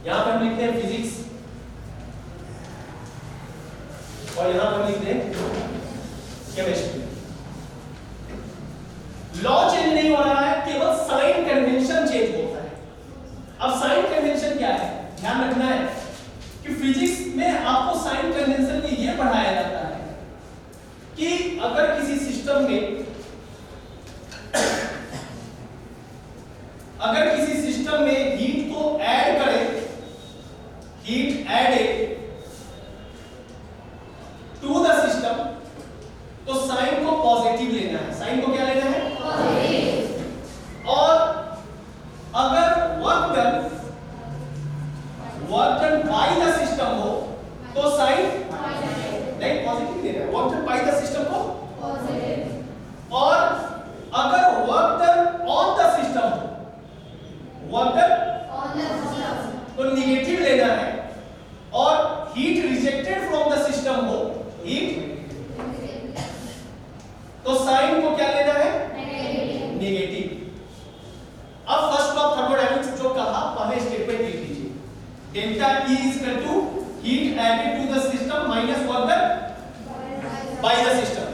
यहां पर हम लिखते हैं फिजिक्स और यहां पर लिखते हैं केमिस्ट्री। लॉ चेंज नहीं हो रहा है, केवल साइन कन्वेंशन चेंज होता है। अब साइन कन्वेंशन क्या है, ध्यान रखना है कि फिजिक्स में आपको साइन कन्वेंशन में यह पढ़ाया जाता है कि अगर किसी सिस्टम में हीट को ऐड करें, heat added to the system, तो साइन को पॉजिटिव लेना है। साइन को क्या लेना है, पॉजिटिव। और अगर work done by the system हो तो साइन नहीं पॉजिटिव लेना है, work done by the system को पॉजिटिव। और अगर work done on the system हो, वर्क डन तो निगेटिव लेना है। और heat rejected from the system हो, हीट, तो साइन को क्या लेना है, नेगेटिव। अब फर्स्ट लॉ ऑफ थर्मोडायनामिक्स जो कहा, पहले स्टेटमेंट लिख लीजिए, delta E is equal to heat added to the system minus work done by the system.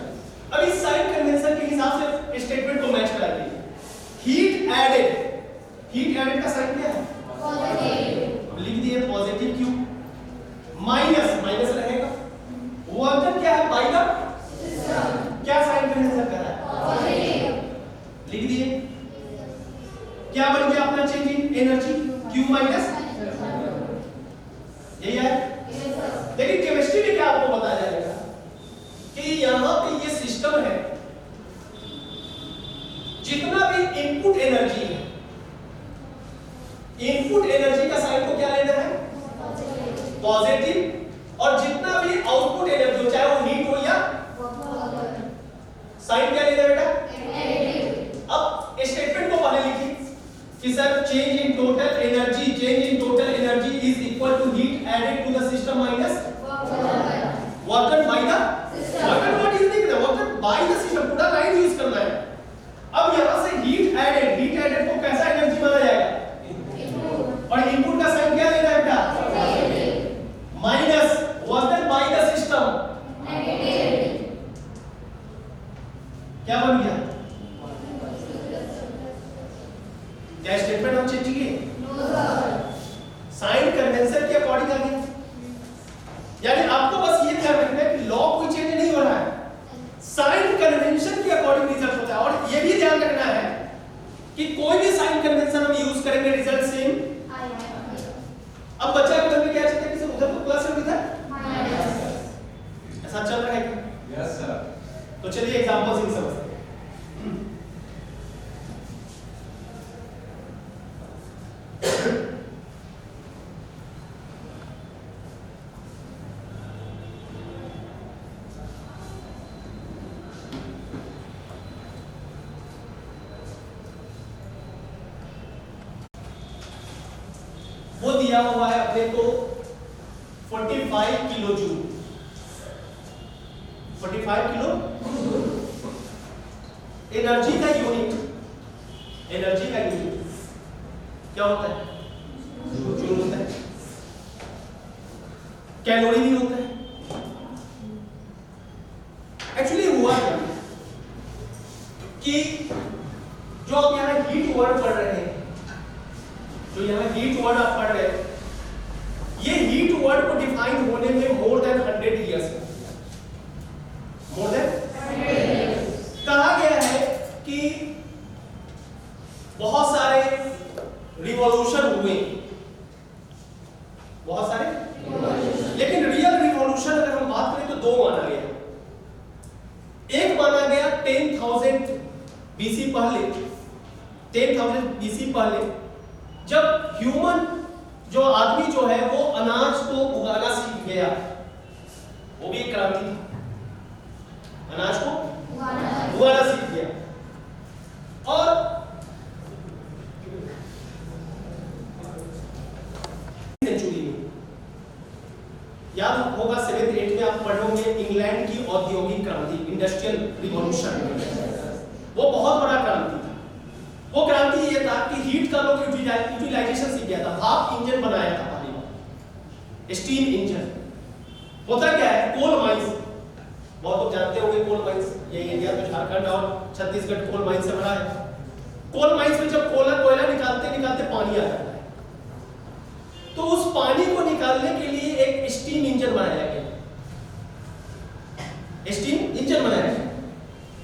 अब इस साइन कन्वेंशन के हिसाब से स्टेटमेंट को मैच करा दीजिए। हीट एडेड का साइन क्या है, पॉजिटिव, लिख दिए पॉजिटिव क्यों, माइनस रहेगा। वर्क डन क्या है, बाय द सिस्टम, क्या साइन कन्वेंशन कर रहा है, पॉजिटिव, लिख दिए। क्या बन गया अपना change in energy, Q minus, यही है। लेकिन केमिस्ट्री में क्या आपको बताया जाएगा कि यहां पे ये सिस्टम है, जितना भी इनपुट एनर्जी है, इनपुट एनर्जी का साइन को क्या लेना है, पॉजिटिव। और जितना भी आउटपुट एनर्जी हो, चाहे वो हीट हो या साइन क्या लेना है बेटा, नेगेटिव। अब स्टेटमेंट को पहले लिखिए कि sir change in total energy is equal to heat added to the system minus work done by the system. Work done what is लिखना, work done by the system, पूरा लाइन यूज करना है। अब यहां से हीट एडेड को कैसा energy माना जाएगा, और इनपुट का साइन क्या लेना है बेटा, minus work done by the system, क्या बन गया, क्या स्टेटमेंट हम चेंज किए, साइन कन्वेंशन के अकॉर्डिंग आ गया। यानी आपको बस ये ध्यान रखना है कि लॉ कोई चेंज नहीं हो रहा है, साइन कन्वेंशन के अकॉर्डिंग रिजल्ट होता है। और ये भी ध्यान रखना है कि कोई भी साइन कन्वेंशन हम यूज करेंगे, रिजल्ट सेम। अब बच्चा के मन में क्या चलता है कि उधर तो प्लस है, इधर माइनस, ऐसा चल रहा है क्या, यस सर। तो चलिए एग्जांपल से समझते हैं। वो दिया हुआ है अपने को 45 किलो जूल, 45 किलो एनर्जी का यूनिट, एनर्जी का यूनिट क्या होता है? जूल होता है। कैलोरी भी होता है। एक्चुअली हुआ क्या कि जो आप यहाँ हीट वर्ड पढ़ रहे हैं, जो यहाँ हीट वर्ड आप पढ़ रहे हैं, ये हीट वर्ड को डिफाइन होने में more than 100 years, more than 100 years कहा गया है कि बहुत सारे रिवॉल्यूशन हुए, बहुत सारे, लेकिन रियल रिवॉल्यूशन अगर हम बात करें तो दो माना गया। एक माना गया 10,000 BC पहले, 10,000 BC पहले, जब ह्यूमन जो आदमी जो है वो अनाज को उगाना सीख गया, वो भी एक क्रांति थी, अनाज को उगाना सीख गया। और सेंचुरी में याद होगा 7th 8th में आप पढ़ोगे इंग्लैंड की औद्योगिक क्रांति, इंडस्ट्रियल रिवॉल्यूशन, वो बहुत बड़ा क्रांति था। वो क्रांति ये था कि हीट का लोग यूटिलाइजेशन सीख गया था, भाप इंजन बनाया था पहली बार, स्टीम इंजन। होता क्या है, कोल माइंस, बहुत लोग जानते होंगे कोल माइंस, ये इंडिया में झारखंड और छत्तीसगढ़ कोल माइंस से भरा है। कोल माइंस में जब कोयला निकालते निकालते पानी आ जाता है, तो उस पानी को निकालने के लिए एक स्टीम इंजन बनाया गया, स्टीम इंजन बनाया गया,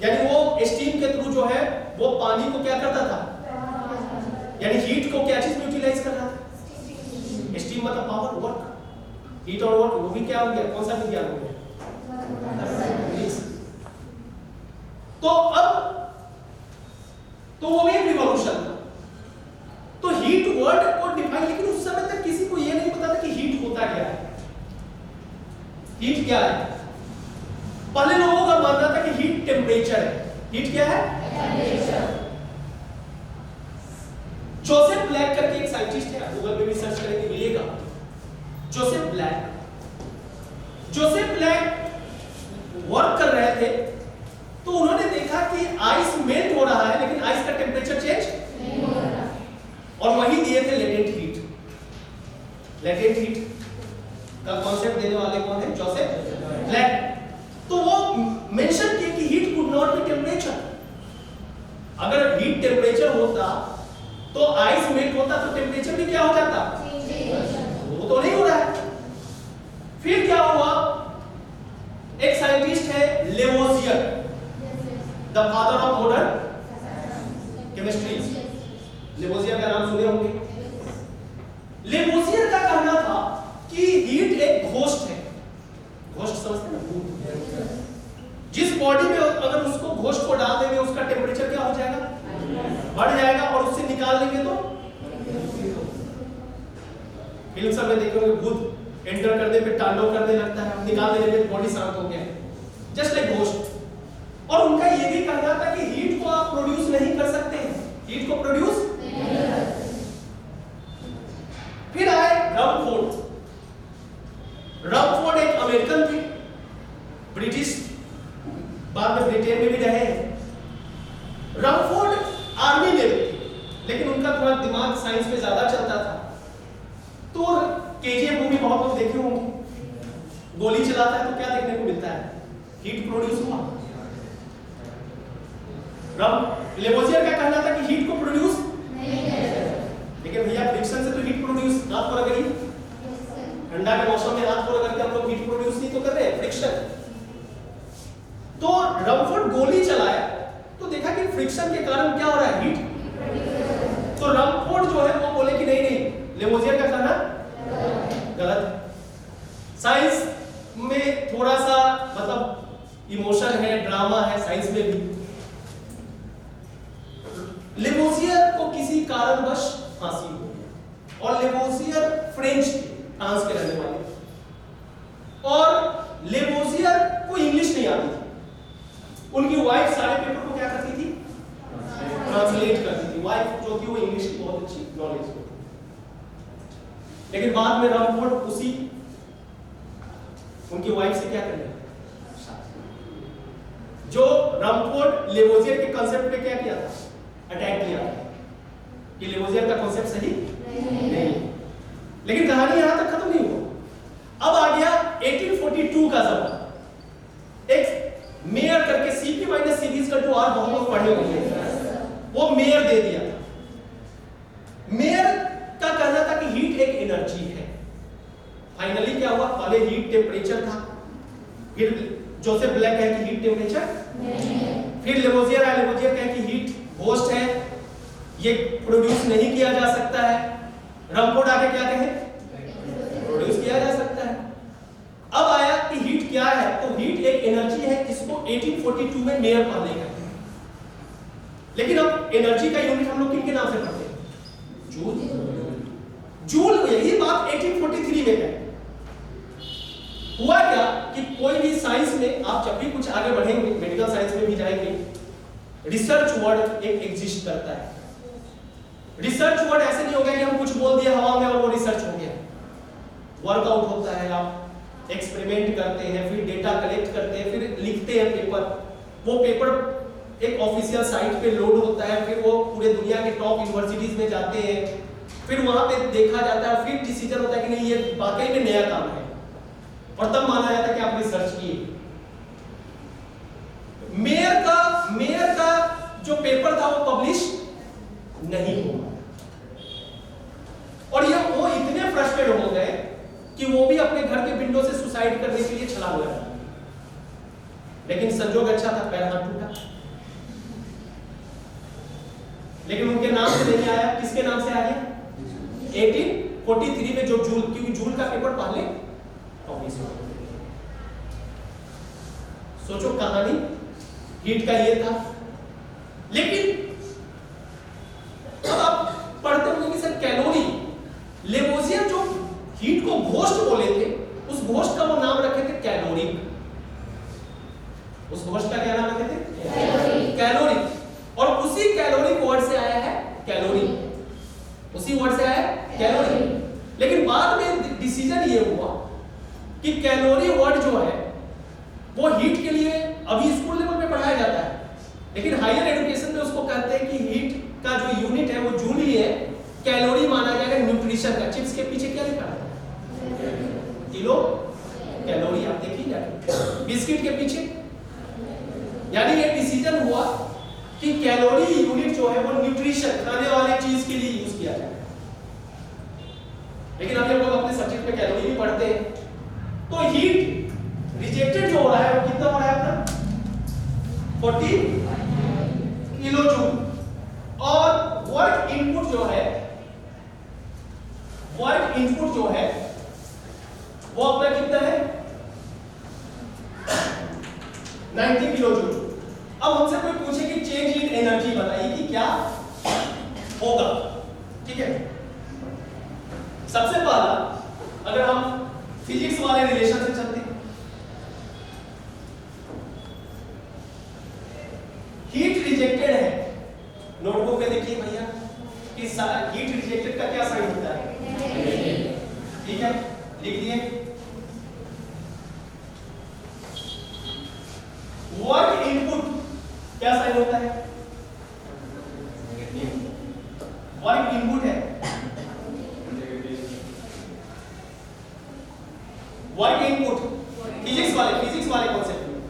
यानी वो स्टीम के थ्रू जो है वो पानी को क्या करता था, यानी हीट को क्या चीज में यूटिलाइज कर रहा था, स्टीम मतलब पावर, वर्क, हीट और वर्क, वो भी क्या हो गया, कौन सा विज्ञान हो गया। तो अब तो वो भी एक रिवॉल्यूशन था। तो हीट वर्ड को डिफाइन, लेकिन उस समय तक किसी को ये नहीं पता था कि हीट होता क्या है, हीट क्या है। पहले लोगों का मानना था कि हीट टेम्परेचर है। हीट क्या है, टेम्परेचर। जोसेफ ब्लैक करके एक साइंटिस्ट है, गूगल पे भी सर्च करेंगे मिलेगा, Joseph black. Joseph black work कर रहे थे तो उन्होंने देखा कि आइस मेल्ट हो रहा है, लेकिन आइस का टेम्परेचर चेंज नहीं हो रहा, और वही दिए थे लेटेंट हीट। लेटेंट हीट का कॉन्सेप्ट देने वाले कौन है, जोसेफ ब्लैक। तो वो मेंशन किए कि heat could not be temperature. अगर हीट टेम्परेचर होता तो आइस मेल्ट होता तो टेम्परेचर भी क्या हो जाता, वो तो नहीं हो रहा है। फिर क्या हुआ, एक साइंटिस्ट है Lavoisier, the father of modern chemistry. Lavoisier का नाम सुने होंगे। लेवोजियर का कहना था कि हीट एक घोस्ट है। घोस्ट समझते हैं ना, जिस बॉडी में अगर उसको घोस्ट को डाल देंगे उसका टेम्परेचर क्या हो जाएगा, बढ़ जाएगा, और उससे निकाल लेंगे तो फिल्म सब में देखे होंगे, भूत एंटर करने पे तांडव करने लगता है, निकाल देने पे बॉडी शांत हो गया, जस्ट लाइक घोस्ट। और उनका ये भी कहना था कि हीट को आप प्रोड्यूस नहीं कर सकते हैं, हीट को प्रोड्यूस नहीं कर सकते। फिर आए रमफोर्ड। रमफोर्ड एक अमेरिकन थे, ब्रिटिश, बाद में ब्रिटेन में भी रहे। रमफोर्ड आर्मी में थे, लेकिन उनका थोड़ा दिमाग साइंस में ज्यादा चलता था। तो केजीएफ मूवी बहुत लोग देखे होंगे, गोली चलाता है तो क्या देखने को मिलता है, हीट प्रोड्यूस हुआ। लेवोजियर का कहना था कि हीट को प्रोड्यूस नहीं कर, लेकिन भैया फ्रिक्शन से तो हीट प्रोड्यूस, हाथ पर अगर ठंडा के मौसम में हाथ पर अगर हम लोग हीट प्रोड्यूस नहीं तो कर रहे हैं, फ्रिक्शन। तो रमफोर्ड गोली चलाया तो देखा कि फ्रिक्शन के कारण क्या हो रहा है, हीट। तो रमफोर्ड जो है वो बोले कि नहीं, लेवोजियर का कहना गलत। साइंस में थोड़ा सा मतलब इमोशन है, ड्रामा है साइंस में भी। लेवोजियर को किसी कारणवश फांसी हो गई। और लेवोजियर फ्रेंच थे, फ्रांस के रहने वाले। और लेवोजियर को इंग्लिश नहीं आती थी, उनकी वाइफ सारे पेपर को क्या करती थी, ट्रांसलेट करती थी। वाइफ जो थी वो इंग्लिश की बहुत अच्छी नॉलेज थी। लेकिन बाद में रमफोर्ड उसी उनकी वाइफ से क्या करने, जो रमफोर्ड लेवोजियर के कांसेप्ट पे क्या किया था, अटैक किया था कि लेवोजियर का कांसेप्ट सही नहीं। लेकिन कहानी यहां तक खत्म नहीं हुआ। अब आ गया 1842 का जमाना। एक मेयर करके सीपी माइनस सीरीज का जो आप बहुत पढ़े होंगे, वो मेयर दे दिया था। मेयर का कहना था कि हीट एक एनर्जी है। फाइनली क्या हुआ, पहले हीट टेम्परेचर था, फिर जोसेफ ब्लैक कहे कि हीट टेम्परेचर नहीं, फिर लेवोजियर आया, लेवोजियर कहे कि हीट घोस्ट है, ये प्रोड्यूस नहीं किया जा सकता है। रमफोर्ड आके क्या कहे, प्रोड्यूस किया जा सकता है। अब आया कि हीट क्या है, तो हीट एक एनर्जी है, इसको 1842 में मेयर पढ़ने का। लेकिन अब एनर्जी का यूनिट हम लोग किनके नाम से पढ़ते हैं, जूल। जूल, यही बात 1843 में है। हुआ क्या कि कोई भी साइंस में आप जब भी कुछ आगे बढ़ेंगे, मेडिकल साइंस में भी जाएंगे, रिसर्च वर्ड एक एग्जिस्ट करता है। रिसर्च वर्ड ऐसे नहीं होगा कि हम कुछ बोल दिए हवा में और वो रिसर्च हो गया। वर्कआउट होता है, आप एक्सपेरिमेंट करते हैं, फिर डेटा कलेक्ट करते हैं, फिर लिखते हैं पेपर। वो पेपर एक ऑफिशियल साइट पे लोड होता है, फिर वो पूरे दुनिया के टॉप यूनिवर्सिटीज में जाते हैं, फिर वहां पे देखा जाता है, फिर डिसीजन होता है कि नहीं ये वाकई में नया काम है, और तब माना जाता है कि आप रिसर्च किए। मेयर का जो पेपर था वो पब्लिश नहीं हुआ, और ये वो इतने फ्रस्ट्रेट हो गए कि वो भी अपने घर के विंडो से सुसाइड करने के लिए छलांग लगा। लेकिन संजोग अच्छा था, पैर हाथ टूटा। लेकिन उनके नाम से नहीं आया, किसके नाम से आ गया, 1843 में जो जूल, क्योंकि जूल का पेपर पहले पब्लिश हुआ। सोचो कहानी हीट का ये था। लेकिन अब आप पढ़ते होंगे कि सर कैलोरी, लेवोजियर जो हीट को घोस्ट बोले थे, उस घोस्ट का वो नाम रखे थे कैलोरिक। उस घोस्ट का क्या नाम रखे थे, कैलोरी। और उसी कैलोरी वर्ड से आया है कैलोरी, उसी वर्ड से आया है कैलोरी। लेकिन बाद में डिसीजन ये हुआ कि कैलोरी वर्ड जो है वो हीट के लिए अभी स्कूल लेवल पे पढ़ाया जाता है, लेकिन हायर एजुकेशन में उसको कहते हैं कि हीट का जो यूनिट है वो जूल ही है। कैलोरी माना जाएगा न्यूट्रिशन का। चिप्स के पीछे क्या लिखा है, किलो कैलोरी, आप देखिए जाके बिस्किट के पीछे। यानी ये डिसीजन हुआ कि कैलोरी यूनिट जो है वो न्यूट्रिशन, खाने वाले चीज के लिए यूज किया जाए। लेकिन अभी हम लोग अपने सब्जेक्ट में कैलोरी भी पढ़ते हैं, तो हीट रिजेक्टेड जो हो रहा है वो कितना हो रहा है अपना, 40 किलो जूल। और वर्क इनपुट जो है, वर्क इनपुट जो है वो अपना कितना है, 90 किलो जूल। अब हमसे कोई पूछे कि चेंज इन एनर्जी बताइए कि क्या होगा, ठीक है। सबसे पहला अगर हम फिजिक्स वाले रिलेशन से चलते हैं, हीट रिजेक्टेड है, नोटबुक में देखिए भैया कि हीट रिजेक्टेड का क्या साइन होता है, ठीक है, लिख दिए। वर्क इनपुट क्या साइन होता है, वर्क इनपुट है, वर्क इनपुट फिजिक्स वाले कॉन्सेप्ट में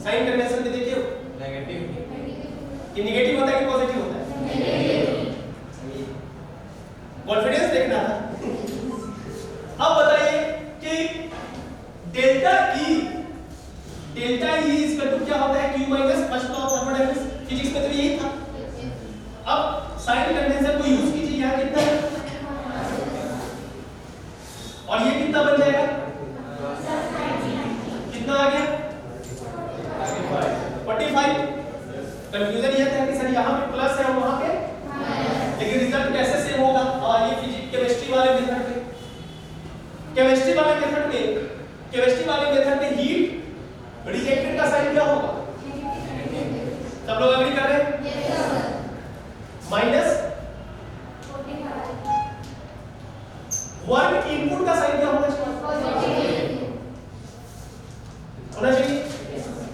साइन कन्वेंशन में देखिए कि नेगेटिव होता है कि पॉजिटिव होता है, कॉन्फिडेंस देखना था। अब बताइए कि delta E is equal to क्या होता है, Q minus first law of thermodynamics, physics में तो यही था। अब साइन कन्वेंशन को यूज कीजिए, यहां कितना है और ये कितना बन जाएगा, कितना आ गया 45। कंफ्यूजन ये था कि सर यहाँ पे प्लस है और वहां पे, लेकिन रिजल्ट कैसे सेम होगा, वाले मेथड में, केमिस्ट्री वाले मेथड में हीट रिजेक्टेड का साइन क्या होगा? सब लोग एग्री कर रहे हैं? माइनस वर्क इनपुट का साइन क्या होना चाहिए?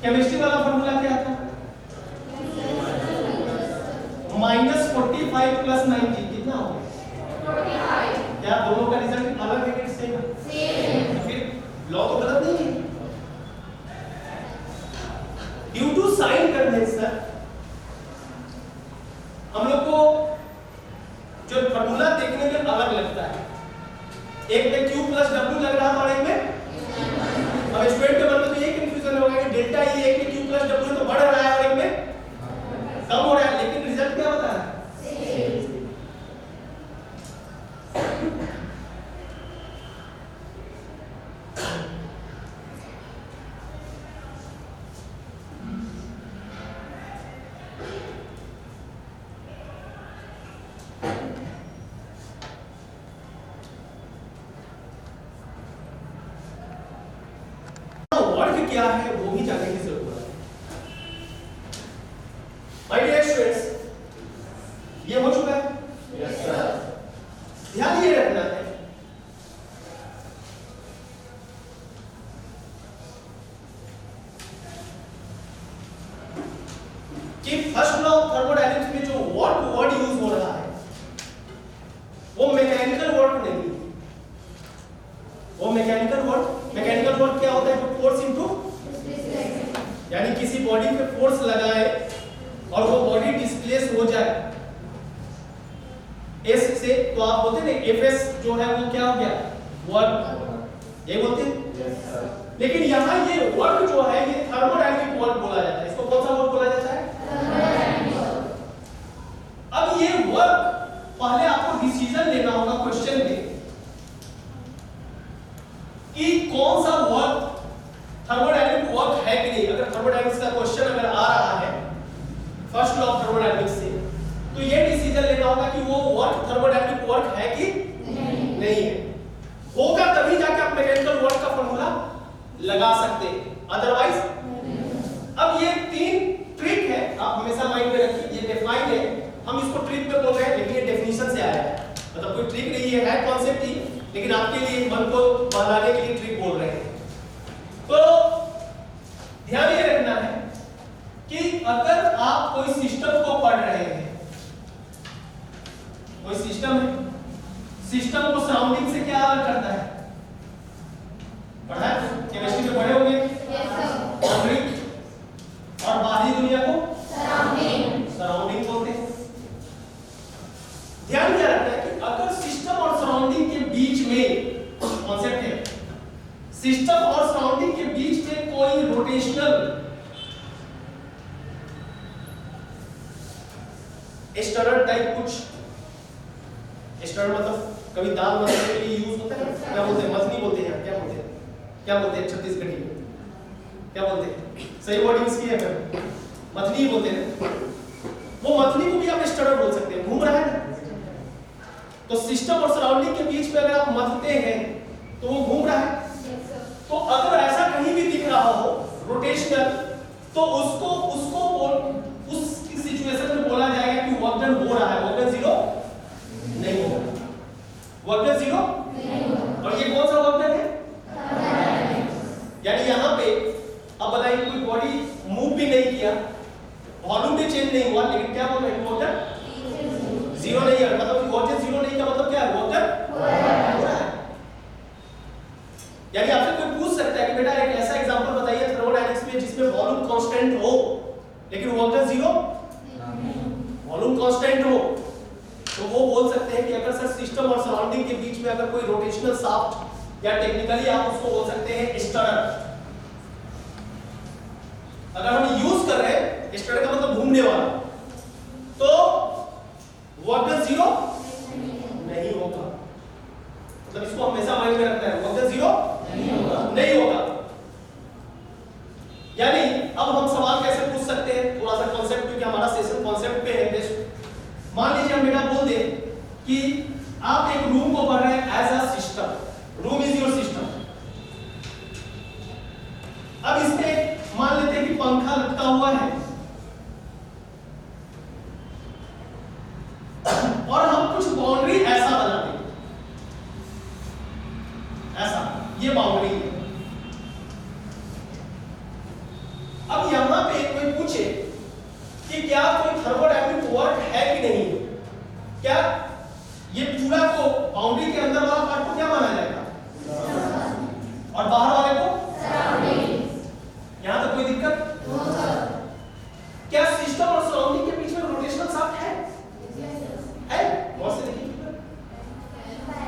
केमिस्ट्री वाला फॉर्मूला क्या था? -45 + 90 कितना हो गया? क्या दोनों का रिजल्ट अलग है कि सेम है? फिर लॉ तो गलत नहीं है। ड्यू टू साइन कन्वेंशन हम लोग को जो फॉर्मूला देखने में अलग लगता है, एक में Q + W लग रहा था और एक में, अब स्टूडेंट के मन में तो ये कंफ्यूजन होगा कि डेल्टा E एक में Q + W तो बढ़ रहा है और एक में कम हो रहा है, लेकिन रिजल्ट क्या होता है? वर्क क्या है वो भी जानने की जरूरत है। माय डियर स्टूडेंट्स, ये हो चुका है? Yes sir. ध्यान ये रखना है कि फर्स्ट लॉ ऑफ थर्मोडायनेमिक्स में जो वर्ड यूज हो रहा है वो मैकेनिकल वर्क नहीं है। वो मैकेनिकल वर्क क्या होता है? फोर्स इनटू, यानी किसी बॉडी पे फोर्स लगाए और वो बॉडी डिस्प्लेस हो जाए एस से, तो आप बोलते हैं ना एफएस जो है वो क्या हो गया? वर्क, ये बोलते हैं। Yes sir. लेकिन यहाँ ये वर्क जो है ये थर्मोडायनामिक वर्क बोला जाता है। इसको कौन सा वर्क बोला जाता है? अब ये वर्क पहले आपको डिसीजन लेना होगा क्वेश्चन में कि कौन सा वर्क थर्मोडायनामिक वर्क है कि नहीं। अगर थर्मोडायनामिक्स का क्वेश्चन अगर आ रहा है फर्स्ट लॉ ऑफ थर्मोडायनामिक्स से, तो ये डिसीजन लेना होगा कि वो वर्क थर्मोडायनामिक वर्क है कि नहीं है। होगा तभी जाके आप मैकेनिकल वर्क का फॉर्मूला लगा सकते हैं, अदरवाइज। अब ये 3 ट्रिक है, आप हमेशा माइंड में रखिए। ये डिफाइन है, हम इसको ट्रिक में बोल रहे हैं, लेकिन ये डेफिनेशन से आया है, मतलब कोई ट्रिक नहीं है कॉन्सेप्ट ही, लेकिन आपके लिए मन को बहलाने के लिए ट्रिक बोल रहे हैं। तो ध्यान ये रखना है कि अगर आप कोई सिस्टम को पढ़ रहे हैं, कोई सिस्टम है, सिस्टम को सराउंडिंग से क्या अलग करता है? पढ़ा है? केमिस्ट्री में पढ़े होंगे। बाउंड्री और बाहरी दुनिया को सराउंडिंग बोलते हैं। ध्यान क्या रखना है कि अगर सिस्टम और सराउंडिंग के बीच में कॉन्सेप्ट है, सिस्टम और सराउंडिंग के बीच में कोई रोटेशनल स्टरर टाइप कुछ, स्टरर मतलब कभी दाल मथने के लिए यूज होता है, क्या बोलते हैं? मथनी बोलते हैं, क्या बोलते हैं? क्या बोलते हैं छत्तीसगढ़ी में? क्या बोलते हैं? सही वर्ड यूज किया है, मथनी बोलते हैं। वो मथनी को भी आप स्टरर बोल सकते हैं, घूम रहा है ना। तो सिस्टम और सराउंडिंग के बीच में अगर आप मथते हैं तो वो घूम रहा है। तो अगर ऐसा कहीं भी दिख रहा हो रोटेशनल, तो उसको उस सिचुएशन में बोला जाएगा कि वर्क डन हो रहा है, वर्क डन जीरो नहीं होगा, वर्क डन जीरो नहीं होगा। और ये कौन सा वर्क डन है? यानी यहाँ पे अब बताइए, कोई बॉडी मूव भी नहीं किया, वॉल्यूम भी चेंज नहीं हुआ, लेकिन क्या बोल रहे हैं? वर्क डन जीरो नहीं है। मतलब वर्क डन जीरो नहीं का मतलब क्या है? वर्क डन हो रहा है। यानी आपसे कोई पूछ सकता है कि बेटा एक ऐसा एग्जांपल बताइए थर्मोडायनामिक्स में जिसमें वॉल्यूम कांस्टेंट हो लेकिन work done zero, volume constant हो, तो वो बोल सकते हैं कि अगर सर सिस्टम और सराउंडिंग के बीच में अगर कोई रोटेशनल शाफ्ट, या टेक्निकली आप उसको बोल सकते हैं स्टरर। अगर हम यूज कर रहे हैं स्टरर का मतलब घूमने वाला, तो वर्क डन जीरो नहीं होगा। मतलब इसको हमेशा माइंड में रखना है, वर्क डन जीरो नहीं होगा। यानी अब हम सवाल कैसे पूछ सकते हैं? थोड़ा सा कॉन्सेप्ट, क्योंकि हमारा सेशन कॉन्सेप्ट पे है बेस्ट। मान लीजिए हम बेटा बोल दे कि आप एक रूम को पढ़ रहे हैं क्या ये पूरा को बाउंड्री के अंदर वाला पार्ट को क्या माना जाएगा, और बाहर वाले को यहां तक कोई दिक्कत? क्या सिस्टम और सराउंडिंग के बीच में रोटेशनल शाफ्ट है? बहुत से देखिए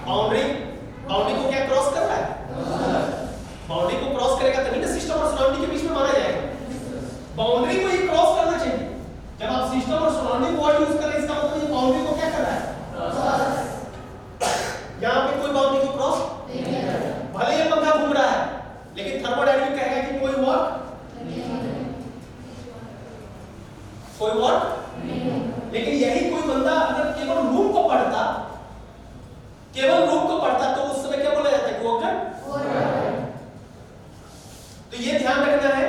बाउंड्री को क्या क्रॉस कर रहा है? बाउंड्री को क्रॉस करेगा तभी ना सिस्टम और सराउंडिंग के बीच में माना जाएगा। बाउंड्री को ये क्रॉस करना चाहिए। जब आप सिस्टम और सराउंडिंग वर्ड यूज कर रहे हैं इसका मतलब ये बाउंड्री को क्या कर रहा है? यहाँ पे कोई बाउंड्री को क्रॉस नहीं कर रहा। भले ये पंखा घूम रहा है लेकिन थर्मोडायनामिक कहेगा कि कोई वर्क लेकिन यही कोई बंदा अगर केवल रूम को पढ़ता तो उस समय क्या बोला जाता है? कोऑर्डिनेट। तो ये ध्यान रखना है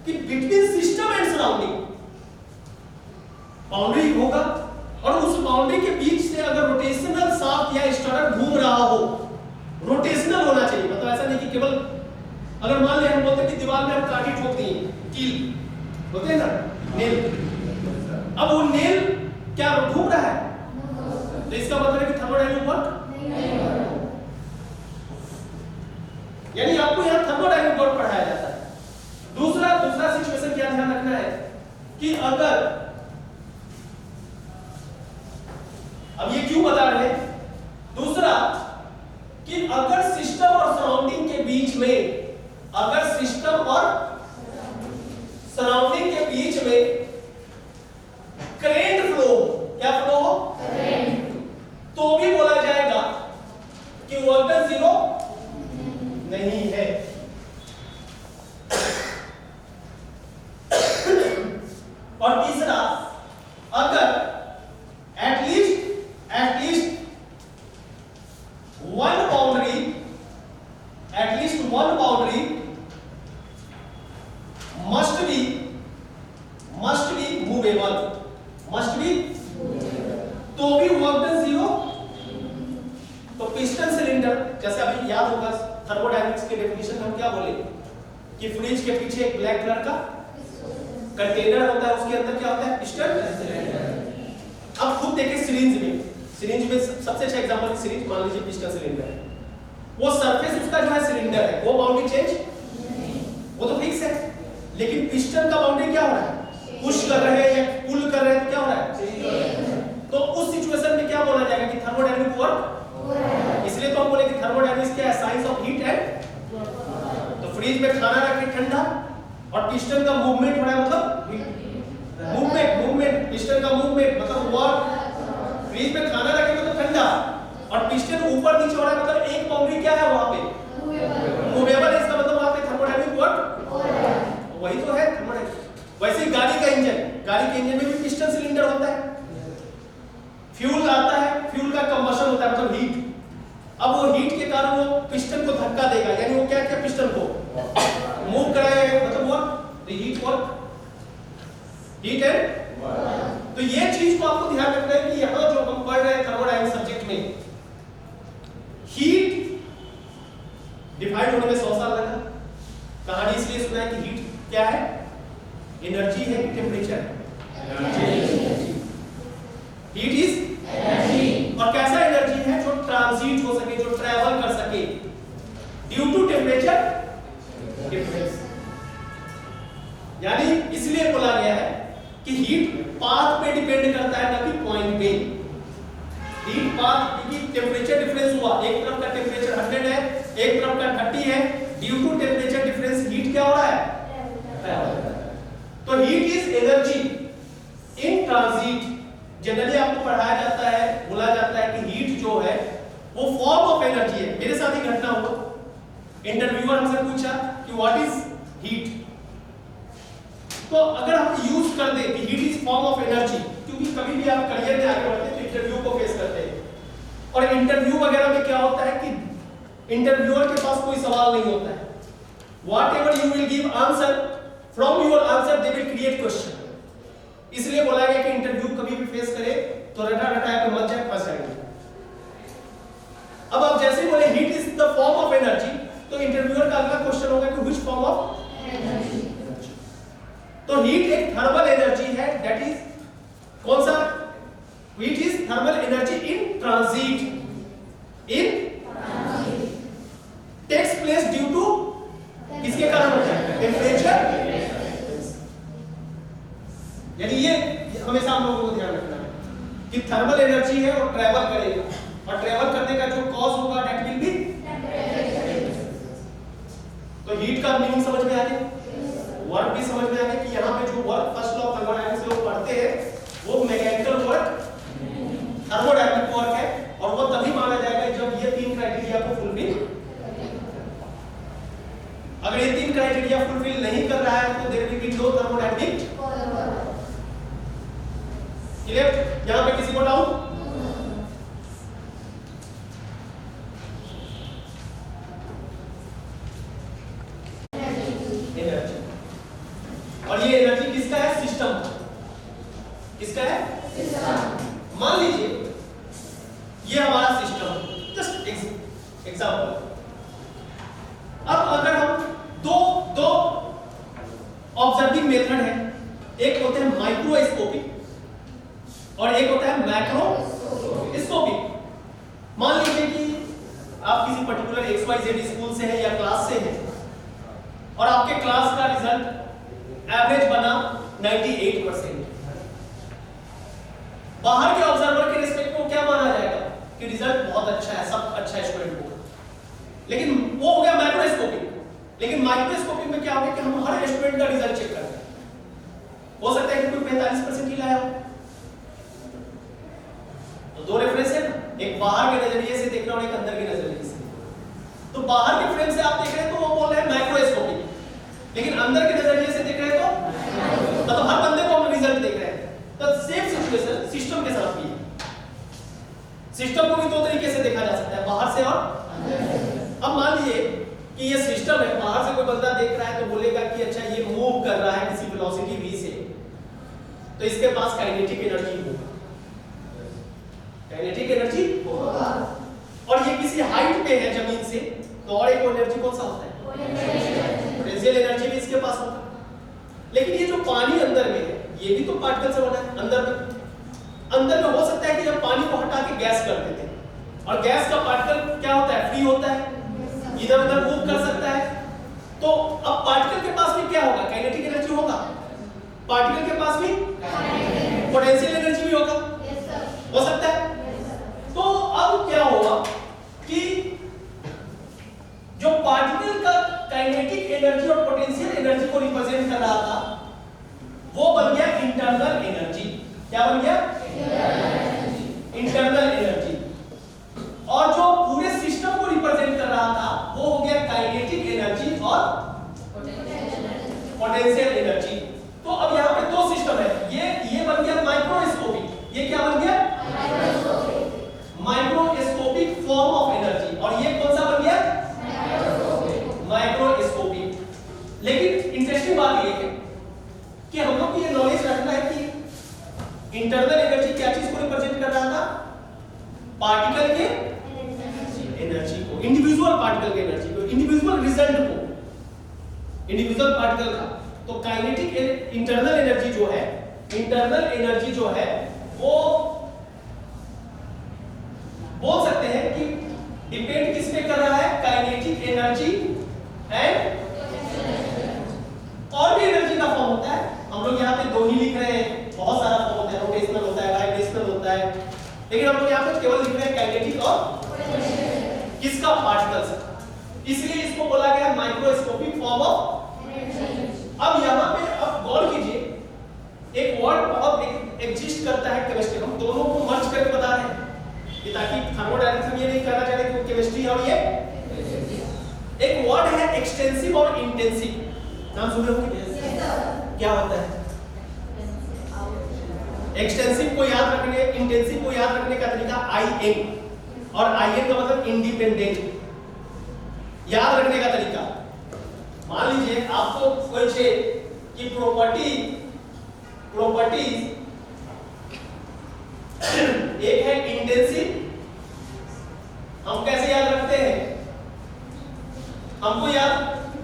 कि between system and surrounding boundary होगा और उस बाउंड्री के बीच से अगर रोटेशनल शाफ्ट या स्टरर घूम रहा हो, रोटेशनल होना चाहिए। मतलब ऐसा नहीं कि केवल अगर मान ले हम बोलते हैं कि दीवार में हम काठी ठोक दिए, कील होते हैं ना, नेल, अब वो नेल क्या घूम रहा है? तो इसका मतलब है कि थर्मोडायनामिक वर्क यानी आपको यहां थर्मोडायनामिक वर्क पढ़ाया जाता है। दूसरा सिचुएशन क्या ध्यान रखना है कि अगर अब ये क्यों बता रहे हैं? दूसरा कि अगर सिस्टम और सराउंडिंग के बीच में करेंट फ्लो, क्या फ्लो हो? तो भी बोला जाएगा कि वर्क डन जीरो नहीं है। और तीसरा, अगर at least one boundary must be movable, तो भी वर्क डन जीरो। तो पिस्टन सिलेंडर, जैसे अभी याद होगा थर्मोडायनामिक्स के डेफिनेशन में हम क्या बोले कि फ्रिज के पीछे एक ब्लैक कलर का कंटेनर होता है, उसके अंदर क्या होता है? पिस्टन। अब खुद देखिए सिरिंज में सबसे अच्छा एग्जांपल सिरिंज, मान लीजिए पिस्टन सिलेंडर है, वो सरफेस उसका जो है सिलेंडर है, वो बाउंड्री चेंज वो तो फिक्स है, लेकिन पिस्टन का बाउंड्री क्या हो रहा है? पुश कर रहे हैं या पुल कर रहे हैं, तो क्या हो रहा है? तो उस सिचुएशन में क्या बोला जाएगा कि थर्मोडायनामिक वर्क। इसलिए तो हम बोले कि थर्मोडायनामिक्स क्या है? Science of heat and. तो फ्रिज में खाना रखे ठंडा और पिस्टन का मूवमेंट हो रहा है, मतलब मूवमेंट पिस्टन का मूवमेंट मतलब वर्क। फ्रिज में खाना रखे मतलब ठंडा और पिस्टन ऊपर नीचे हो रहा है, मतलब एक बाउंड्री क्या है वहां पे? मूवेबल है। इसका मतलब वहां पे थर्मोडायनामिक वर्क वही तो है थर्मोडायनामिक। वैसे ही गाड़ी के इंजन में भी पिस्टन सिलेंडर होता है, फ्यूल आता है, फ्यूल का कंबशन होता है मतलब हीट। अब वो हीट के कारण वो पिस्टन को धक्का देगा, यानी वो क्या क्या पिस्टन को मूव कराएगा, मतलब वर्क, हीट है। तो ये चीज को आपको ध्यान रखना है कि यहां जो हम पढ़ रहे हैं थर्मोडायनामिक्स सब्जेक्ट में, हीट डिफाइन होने में 100 साल लगा। कहानी इसलिए सुना है कि हीट क्या है? एनर्जी है कि टेम्परेचर? Heat is energy. और कैसा एनर्जी है? जो ट्रांजिट हो सके, जो ट्रैवल कर सके ड्यू टू टेम्परेचर डिफरेंस। यानी इसलिए बोला गया है कि हीट पाथ पे डिपेंड करता है, ना कि पॉइंट पे। हीट पाथ की टेम्परेचर डिफरेंस हुआ, एक तरफ का टेम्परेचर 100 है, एक तरफ का 30 है, due to temperature difference heat क्या हो रहा है? तो heat is energy in transit. Generally आपको पढ़ाया जाता है, बोला जाता है कि हीट जो है वो फॉर्म ऑफ एनर्जी है। मेरे साथ ही घटना हुआ, इंटरव्यूअर हमसे पूछा कि व्हाट इज हीट। तो अगर हम यूज कर दे कि heat is form of energy, क्योंकि कभी भी आप करियर में आगे बढ़ते हैं तो इंटरव्यू को फेस करते हैं, और इंटरव्यू वगैरह में क्या होता है कि इंटरव्यूअर के पास कोई सवाल नहीं होता है। Whatever you will give answer, from your answer they will create question. इसलिए बोला गया कि इंटरव्यू कभी भी फेस करे तो रटा पे मत जाए, फंस जाएंगे। अब आप जैसे बोले heat is the form of energy, तो इंटरव्यूअर का अगला क्वेश्चन होगा कि व्हिच फॉर्म ऑफ एनर्जी। तो हीट एक थर्मल एनर्जी है, दैट इज कौन सा? Heat is thermal energy in transit takes place due to किसके कारण होता है? टेम्परेचर। यानी ये हमेशा हम लोगों को ध्यान रखना है कि थर्मल एनर्जी है और ट्रेवल करेगा, और ट्रेवल करने का जो कॉज होगा दैट विल बी तो हीट का मीनिंग समझ में आ गया, वर्क भी समझ में आ गया कि यहाँ पे जो work first law of thermodynamics से लोग पढ़ते हैं वो मैकेनिकल वर्क थर्मोडायनामिक वर्क है, और वो तभी माना जाएगा जब ये तीन क्राइटेरिया को फुलफिल, अगर ये तीन क्राइटेरिया फुलफिल नहीं कर रहा है तो there will be no thermodynamic. Clear? यहाँ पे किसी को डाउट? एनर्जी, और ये एनर्जी किसका है? सिस्टम। किसका है? सिस्टम। मान लीजिए ये हमारा सिस्टम, जस्ट एग्जांपल। अब अगर हम दो ऑब्जर्विंग मेथड है, एक होता है माइक्रोस्कोपिक और एक होता है मैक्रोस्कोपिक। मान लीजिए कि आप किसी पर्टिकुलर XYZ स्कूल से हैं या क्लास से हैं और आपके क्लास का रिजल्ट एवरेज बना 98%। बाहर के ऑब्जर्वर के रिस्पेक्ट में क्या माना जाएगा कि रिजल्ट बहुत अच्छा है, सब अच्छा स्टूडेंट होगा, लेकिन वो हो गया मैक्रोस्कोपिक। लेकिन माइक्रोस्कोपिक में क्या होगा कि हम हर स्टूडेंट का रिजल्ट चेक करते हैं। हो सकता है कि कोई 45% ही लाया हो, तो दो रेफरेंस है ना, एक बाहर के नजरिए से देखना और एक अंदर के नजरिए से। तो बाहर के फ्रेम से आप देख रहे हैं तो वो बोल रहे हैं मैक्रोस्कोपिक, लेकिन अंदर के नजरिए से देख रहे हैं तो हर बंदे को हम रिजल्ट देख रहे हैं। तो सेम सिचुएशन सिस्टम के साथ भी है। सिस्टम को भी दो तरीके से देखा जा सकता है, बाहर से और अंदर से। अब मान लीजिए कि ये सिस्टम है, बाहर से कोई बंदा देख रहा है तो बोलेगा कि अच्छा ये मूव कर रहा है किसी वेलोसिटी v से, तो इसके पास काइनेटिक एनर्जी होगा, काइनेटिक एनर्जी होगा। और ये किसी हाइट पे है जमीन से, तो और एक एनर्जी कौन सा होता है? पोटेंशियल एनर्जी भी इसके पास होता है। लेकिन ये जो पानी अंदर में है ये भी तो पार्टिकल से बना है। अंदर में हो सकता है कि जब पानी को हटा के गैस कर देते हैं, और गैस का पार्टिकल क्या होता है? फ्री होता है, इधर उधर मूव कर सकता है। तो अब पार्टिकल के पास भी क्या होगा? काइनेटिक एनर्जी होगा। पार्टिकल के पास भी पोटेंशियल एनर्जी भी होगा, हो सकता है। तो अब क्या होगा कि जो पार्टिकल का काइनेटिक एनर्जी और पोटेंशियल एनर्जी को रिप्रेजेंट कर रहा था वो बन गया इंटरनल एनर्जी। क्या बन गया? Internal energy. और जो पूरे सिस्टम को रिप्रेजेंट कर रहा था वो हो गया काइनेटिक एनर्जी और पोटेंशियल एनर्जी। तो अब यहाँ पे दो सिस्टम है, ये बन गया माइक्रोस्कोपिक। ये क्या बन गया? Microscopic form of energy. और ये कौन सा बन गया? माइक्रोस्कोपिक। लेकिन इंटरेस्टिंग बात ये है कि हम लोग को ये नॉलेज रखना है कि इंटरनल एनर्जी क्या चीज को रिप्रेजेंट कर रहा था? पार्टिकल के एनर्जी को, इंडिविजुअल पार्टिकल के एनर्जी को, इंडिविजुअल रिजल्ट को, इंडिविजुअल पार्टिकल का। तो काइनेटिक इंटरनल एनर्जी जो है, इंटरनल एनर्जी जो है वो बोल सकते हैं कि डिपेंड किस पे कर रहा है? काइनेटिक एनर्जी एंड और भी एनर्जी का फॉर्म होता है। हम लोग यहाँ पे दो ही लिख रहे हैं, बहुत सारा फॉर्म होता है, रोटेशनल होता है, वाइब्रेशनल होता है, लेकिन हम लोग यहाँ पे केवल लिख रहे हैं काइनेटिक और किसका? पार्टिकल्स का। इसलिए इसको बोला गया माइक्रोस्कोपिक फॉर्म ऑफ। अब यहाँ पे अब गौर कीजिए, एक वर्ड बहुत एग्जिस्ट करता है केमिस्ट्री। हम दोनों को मर्ज करके बता रहे हैं कि ताकि थर्मोडायनामिक्स में ये नहीं कहना चाह रहे कि केमिस्ट्री और ये एक वर्ड है एक्सटेंसिव और इंटेंसिव। नाम सुने होंगे? क्या होता है? एक्सटेंसिव को याद रखने, इंटेंसिव को याद रखने का तरीका IN, और IN का मतलब इंडिपेंडेंट। याद रखने का तरीका, मान लीजिए आपको कोई चीज की प्रॉपर्टीज एक है इंटेंसिव। हम कैसे याद रखते हैं? हमको याद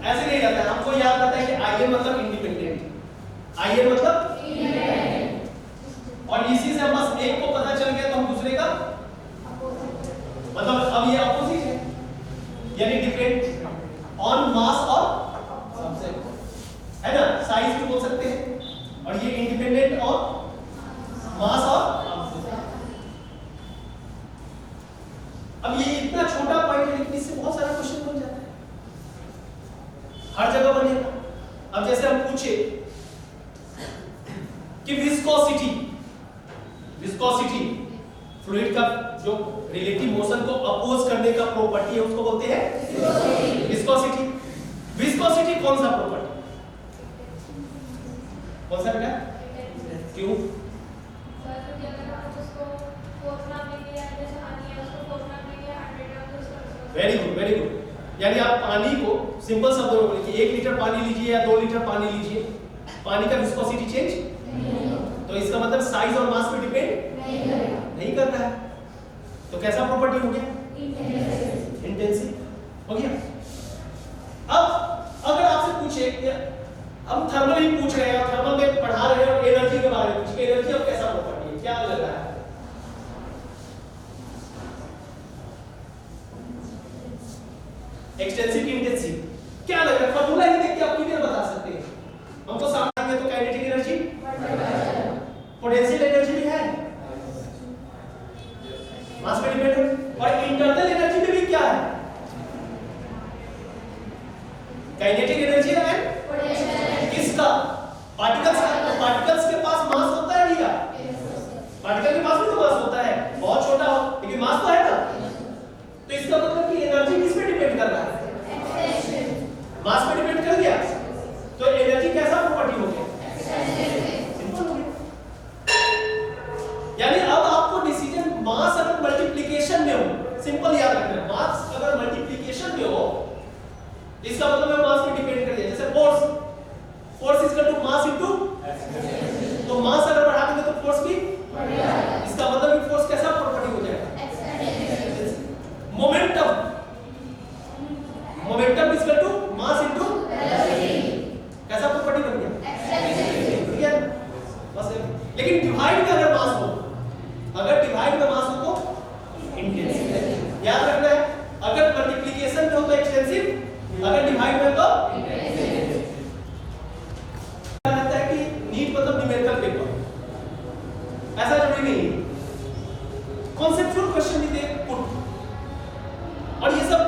ऐसे नहीं रहता है, हमको याद रहता है कि IN मतलब इंडिपेंडेंट, IN मतलब इंडिपेंडेंट। और इसी से बस एक को पता चल गया तो हम दूसरे यानी डिपेंड ऑन मास और है ना, साइज भी बोल सकते हैं, और ये इंडिपेंडेंट ऑन मास और अब ये इतना छोटा पॉइंट है लेकिन इससे बहुत सारा क्वेश्चन बन जाता है, हर जगह बनेगा। अब जैसे हम पूछे कि विस्कोसिटी फ्लूइड का जो रिलेटिव मोशन को अपोज करने का प्रॉपर्टी है उसको बोलते हैं विस्कोसिटी। विस्कोसिटी कौन सा प्रॉपर्टी, कौन सा बेटा, क्यों? Very good very good. यानी आप पानी को सिंपल शब्दों में बोलिए कि 1 लीटर पानी लीजिए या 2 लीटर पानी लीजिए, पानी का विस्कोसिटी चेंज तो इसका मतलब साइज और मास पे डिपेंड नहीं कर रहा है। तो कैसा प्रॉपर्टी हो गया, इंटेंसिव हो गया। अब अगर आपसे पूछे, हम थर्मल ही पूछ रहे हैं और थर्मल में पढ़ा रहे हैं और एनर्जी के बारे में पूछ, एनर्जी अब कैसा प्रॉपर्टी है, क्या लग रहा है? एक्सटेंसिव इंटेंसिव, क्या लग रहा है? फॉर्मूला ही देख के आप क्लियर बता सकते हैं। हमको सामने तो काइनेटिक एनर्जी, पोटेंशियल एनर्जी भी है, मास पे डिपेंड है, और इंटरनल एनर्जी में भी क्या है, काइनेटिक एनर्जी है किसका, पार्टिकल्स का। तो पार्टिकल्स के पास मास होता है नहीं का, पार्टिकल के पास भी तो मास होता है, बहुत छोटा हो लेकिन मास तो है ना। तो इसका मतलब कि एनर्जी किस पे डिपेंड कर रहा है, मास पे डिपेंड कर दिया। तो एनर्जी कैसा प्रॉपर्टी हो गया, सिंपल हो गया। यानी अब आपको डिसीजन मास अगर मल्टीप्लिकेशन में हो, सिंपल याद रखना, मास अगर मल्टीप्लिकेशन में हो इसका मतलब है मास पे डिपेंड कर दिया। जैसे force is equal to mass into, तो मास अगर बढ़ा देंगे तो फोर्स भी बढ़ेगा, इसका मतलब कि फोर्स कैसा प्रॉपर्टी हो जाएगा, momentum is equal to mass into कैसा प्रॉपर्टी बन गया, बस। लेकिन डिवाइड में अगर मास हो, अगर डिवाइड में मास हो तो इंटेंसिव, याद रखना है। अगर मल्टीप्लिकेशन में हो तो एक्सटेंसिव, अगर डिवाइड में तो रहता है कि नीट मतलब न्यूमेरिकल पेपर, ऐसा जरूरी नहीं है, कॉन्सेप्चुअल क्वेश्चन भी दे पुट। और ये सब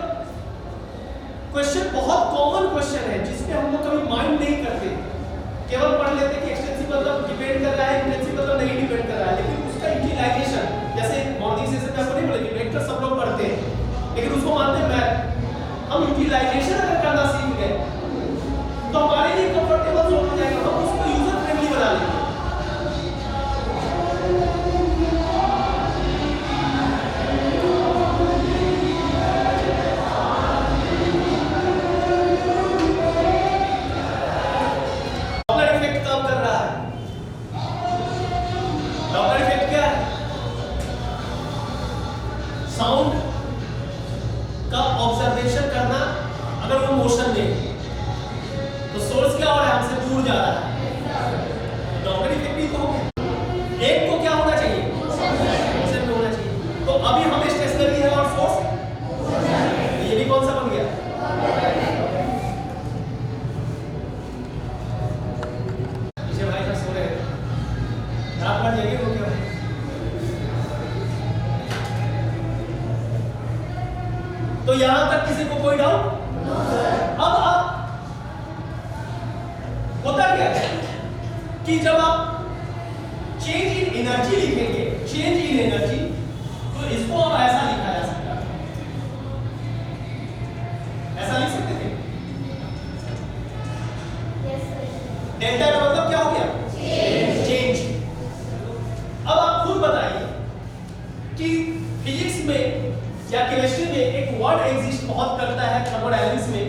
क्वेश्चन बहुत कॉमन क्वेश्चन है जिसपे हम लोग कभी माइंड नहीं करते, केवल पढ़ लेते कि एक्सटेंसिव मतलब डिपेंड कर रहा है, इंटेंसिव मतलब नहीं डिपेंड कर रहा है। लेकिन उसका यूटिलाइजेशन, जैसे मॉर्निंग सेशन में आपको नहीं बोले कि वेक्टर सब लोग पढ़ते हैं लेकिन उसको मानते हैं मैथ, हम यूटिलाइजेशन अगर करना सीख गए तो हमारे लिए कंफर्टेबल जोन हो जाएगा, हम उसको यूजर फ्रेंडली बना लेंगे। साउंड का ऑब्जर्वेशन करना, अगर वो मोशन में तो सोर्स क्या हो रहा है, हमसे दूर जा रहा है, डॉप्लर इफेक्ट भी तो हो गया। एक को क्या होना चाहिए, मोशन में होना चाहिए। तो अभी हम स्टेशनरी है और फोर्स, ये भी कौन सा बन गया, पीछे भाई सो रहे हैं, रात भर जगे हो गया। तो यहां तक किसी को कोई डाउट? अब होता क्या है कि जब आप चेंज इन एनर्जी लिखेंगे, चेंज इन एनर्जी, तो इसको अब ऐसा लिखा जा सकता है, ऐसा लिख सकते थे, डेल्टा का मतलब क्या हो गया, चेंज। अब आप खुद बताइए कि फिजिक्स में या केमिस्ट्री में एक वर्ड एग्जिस्ट बहुत करता है थर्मोडायनामिक्स में,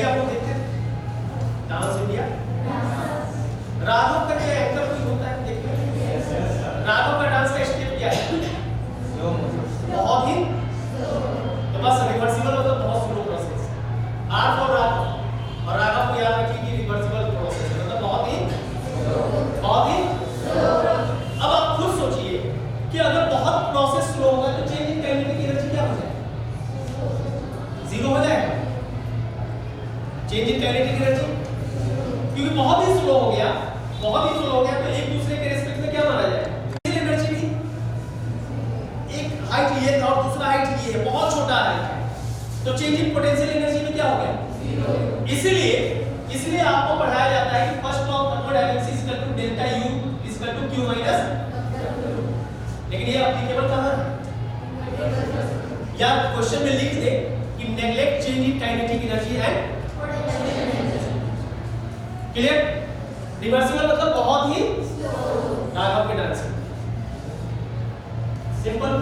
आपको देखते हैं डांस इंडिया, राघव का क्या एंकर कोई होता है, देखते हैं राघव का डांस का स्टेप क्या है, बहुत ही, तो बस रिवर्सिबल मतलब बहुत slow process, are for Raghav, और राघव को याद रखिए कि रिवर्सिबल प्रोसेस मतलब बहुत ही काइनेटिक एनर्जी? क्योंकि बहुत ही स्लो हो गया, बहुत ही स्लो हो गया, तो एक दूसरे के रिस्पेक्ट में क्या माना जाएगा? एनर्जी भी एक हाइट ये था और दूसरा हाइट ये है, बहुत छोटा है, तो चेंज इन पोटेंशियल एनर्जी में क्या हो गया? इसलिए आपको पढ़ाया जाता है कि first law of thermodynamics is equal to delta U is equal to Q minus, लेकिन ये एप्लीकेबल कहां है? या क्वेश्चन में लिख दे कि neglect change in kinetic energy and clear. Reversible मतलब बहुत ही डायरेक्ट के डांस सिंपल।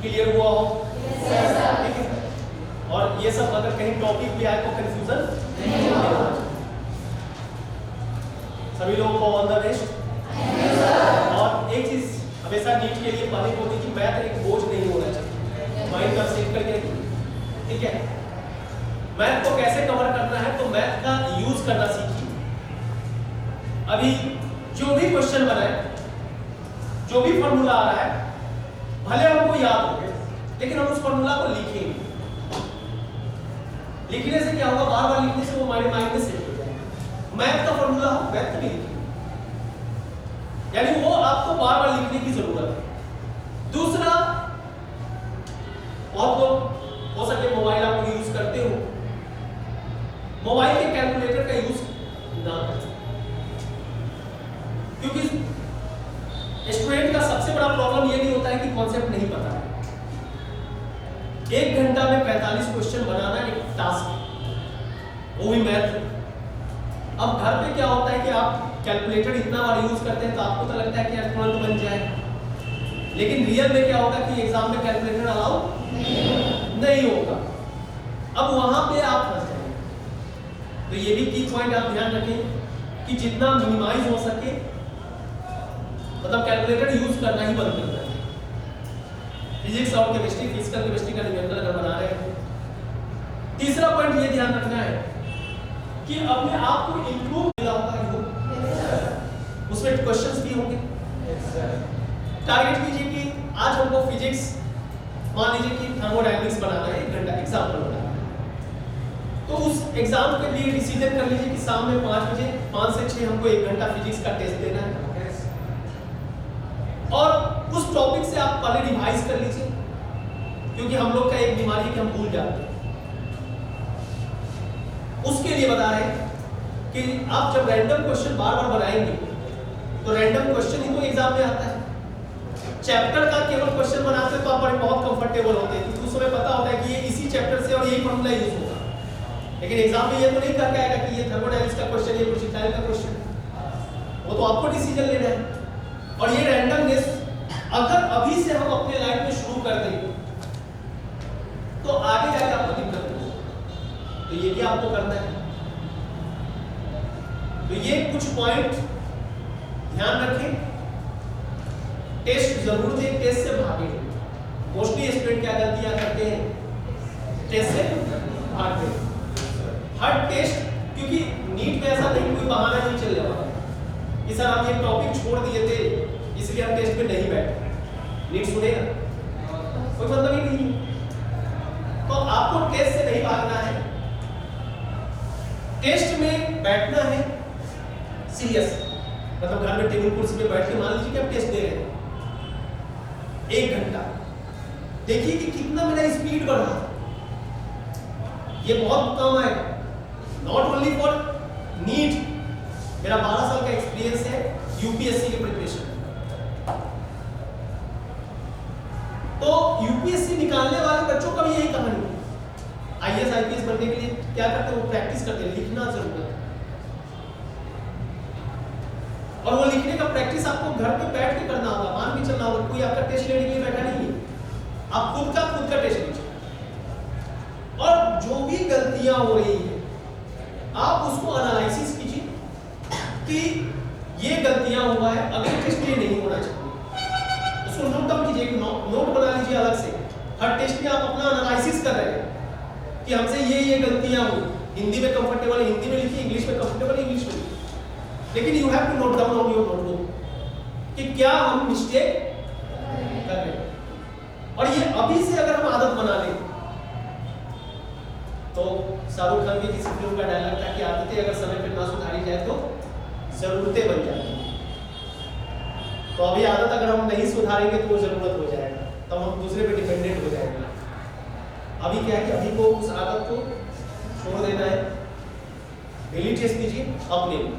क्लियर हुआ हो? ठीक है। और ये सब अगर कहीं टॉपिक भी आए तो कंफ्यूजन नहीं होगा। सभी लोगों को ऑल द बेस्ट। और एक चीज हमेशा नीट के लिए पानी होती कि मैथ एक बोझ नहीं होना चाहिए, माइंड का सेट करके रखिए, ठीक है। मैथ को कैसे कवर करना है तो मैथ का यूज करना सीखिए। अभी जो भी क्वेश्चन बनाए, जो भी फॉर्मूला आ रहा है, भले हमको याद हो गए लेकिन हम उस फॉर्मूला को लिखेंगे। लिखने से क्या होगा? बार बार लिखने से वो हमारे माइंड में सेट हो जाएगा। मैथ का फॉर्मूला हो, मैथ नहीं लिखेंगे, यानी वो आपको बार बार लिखने की जरूरत है। दूसरा, और तो हो सके मोबाइल आप यूज करते हो, मोबाइल के कैलकुलेटर का यूज ना करें, क्योंकि स्टूडेंट का सबसे बड़ा प्रॉब्लम ये नहीं होता है कि कॉन्सेप्ट नहीं पता है। 1 घंटा में 45 क्वेश्चन बनाना एक टास्क है, वो भी मैथ। अब घर पे क्या होता है कि आप कैलकुलेटर इतना बार यूज करते हैं तो आपको तो लगता है कि यार तुरंत बन जाए, लेकिन रियल में क्या होगा कि एग्जाम में कैलकुलेटर अलाउ नहीं होगा। अब वहां पे आप फंस जाएंगे। तो ये भी की पॉइंट आप ध्यान रखें कि जितना मिनिमाइज हो सके, मतलब कैलकुलेटर यूज करना ही बंद करना है। फिजिक्स और केमिस्ट्री, फिजिकल केमिस्ट्री का निबंधन अगर बना रहे हैं। तीसरा पॉइंट ये ध्यान रखना है कि अपने आप को इंप्रूव मिला होगा, उसमें क्वेश्चंस भी होंगे। टारगेट कीजिए कि आज हमको फिजिक्स, मान लीजिए कि थर्मोडायनामिक्स बनाना है, 1 घंटा एग्जाम्पल बनाना है, तो उस एग्जाम के लिए डिसीजन कर लीजिए कि शाम में 5 बजे 5 से 6 हमको 1 घंटा फिजिक्स का टेस्ट देना है, और उस टॉपिक से आप पहले रिवाइज कर लीजिए, क्योंकि हम लोग का एक बीमारी है कि हम भूल जाते हैं। उसके लिए बता रहे हैं कि आप जब रैंडम क्वेश्चन बार बार बनाएंगे तो रैंडम क्वेश्चन ही तो एग्जाम में आता है। चैप्टर का केवल क्वेश्चन बनाते तो आप बड़े बहुत कंफर्टेबल होते हैं, क्योंकि उस समय पता होता है कि ये इसी चैप्टर से और यही फॉर्मूला यूज होगा। लेकिन एग्जाम में ये तो नहीं करके आएगा कि ये थर्मोडायनामिक्स का क्वेश्चन, ये प्रोजेक्टाइल का क्वेश्चन, वो तो आपको डिसीजन लेना है। और ये रैंडमनेस अगर अभी से हम अपने लाइफ में शुरू कर दें तो आगे जाके आपको दिक्कत होगी। तो ये भी आपको करना है। तो ये कुछ पॉइंट ध्यान रखें। टेस्ट जरूर दें, टेस्ट से भागे। मोस्टली स्टूडेंट क्या गलतियां करते हैं? टेस्ट से भागते हैं। हर टेस्ट, क्योंकि नीट में ऐसा नहीं, कोई बहाना नहीं चल रहा कि सर हम ये टॉपिक छोड़ दिए थे इसलिए हम टेस्ट में नहीं बैठे। नीट सुनेगा, कोई मतलब ही नहीं। तो आपको टेस्ट से नहीं भागना है, टेस्ट में बैठना है सीरियस। मतलब घर में टेबल कुर्सी पे बैठ के मान लीजिए कि आप टेस्ट दे रहे हैं 1 घंटा, देखिए कि कितना मेरा स्पीड बढ़ा। ये बहुत काम आएगा, नॉट ओनली फॉर नीट। मेरा 12 साल का एक्सपीरियंस है यूपीएससी के प्रिपरेशन। तो यूपीएससी निकालने वाले बच्चों का भी यही कहानी है। आईएएस आईपीएस बनने के लिए क्या करते हैं? वो प्रैक्टिस करते हैं, लिखना जरूरत है। और वो लिखने का प्रैक्टिस आपको घर पे बैठ के करना होगा, मान के चलना होगा। कोई आपका टेस्ट लेने के लिए बैठा नहीं है, आप खुद का टेस्ट लीजिए। और जो भी गलतियां हो रही है आप उसको एनालिसिस कीजिए कि ये गलतियां हुआ है, अगले टेस्ट में नहीं होना चाहिए। उसको नोट डाउन कीजिए, नोट बना लीजिए अलग से। हर टेस्ट में आप अपना एनालिसिस कर रहे हैं कि हमसे ये गलतियां हुई। हिंदी में कंफर्टेबल है हिंदी में लिखिए, इंग्लिश में कंफर्टेबल है इंग्लिश में लिखिए, लेकिन you have to note down on your notebook. कि क्या हम मिस्टेक कर रहे हैं। और ये अभी से अगर हम आदत बना लें तो शाहरुख खान की किसी फिल्म का डायलॉग था कि आदतें अगर समय पर ना सुधारी जाए तो जरूरतें बन जाती हैं। तो अभी आदत अगर हम नहीं सुधारेंगे तो वो जरूरत हो जाएगा, तब हम दूसरे पे डिपेंडेंट हो जाएंगे। अभी क्या है कि अभी को उस आदत को छोड़ देना है, डेली टेस्ट कीजिए अपने लिए,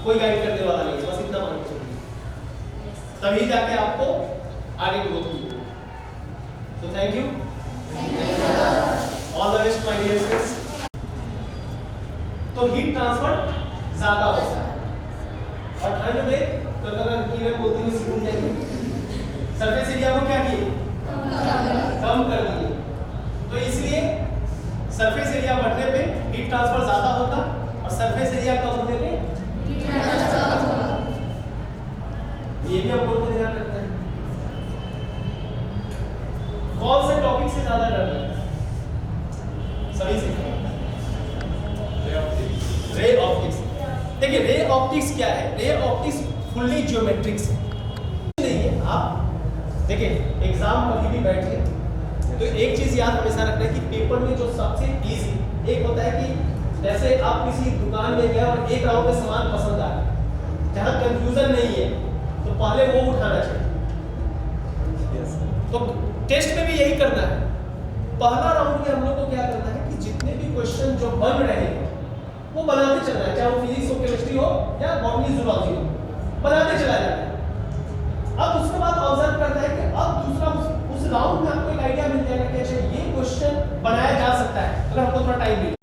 कोई गाइड करने वाला नहीं है, बस इतना मान के चलिए, तभी जाके आपको आगे ग्रोथ मिलेगी। तो thank you, all the best my dear friends. तो हीट ट्रांसफर ज्यादा होता है और ठंड में तो अगर कीड़े बोलती हुई सिकुड़ जाएगी, सरफेस एरिया को क्या किए, कम कर दिए। तो इसलिए सरफेस एरिया बढ़ने पे हीट ट्रांसफर ज्यादा होगा और सरफेस एरिया कम होने पे ये भी हम लोग को ध्यान रखना है। कौन से टॉपिक से ज्यादा डर लगता है? सभी से रे ऑप्टिक्स। देखिए रे ऑप्टिक्स क्या है? रे ऑप्टिक्स फुल्ली ज्योमेट्रिक्स नहीं है। आप देखिए एग्जाम कभी भी बैठे तो एक चीज याद हमेशा रखना है कि पेपर में जो सबसे इजी एक होता है कि जैसे आप किसी दुकान में गए और एक राउंड में सामान पसंद आ गया, जहां कंफ्यूजन नहीं है तो पहले वो उठाना चाहिए। तो टेस्ट में भी यही करना है। पहला राउंड में हम लोग को क्या करना है कि जितने भी क्वेश्चन जो बन रहे हैं वो बनाते चलना है, चाहे वो फिजिक्स हो, केमिस्ट्री हो या बॉटनी जूलॉजी हो, बनाते चला जाए। अब उसके बाद ऑब्जर्व करता है कि अब दूसरा उस राउंड में आपको एक आइडिया मिल जाएगा कि अच्छा ये क्वेश्चन बनाया जा सकता है अगर हमको थोड़ा टाइम मिले।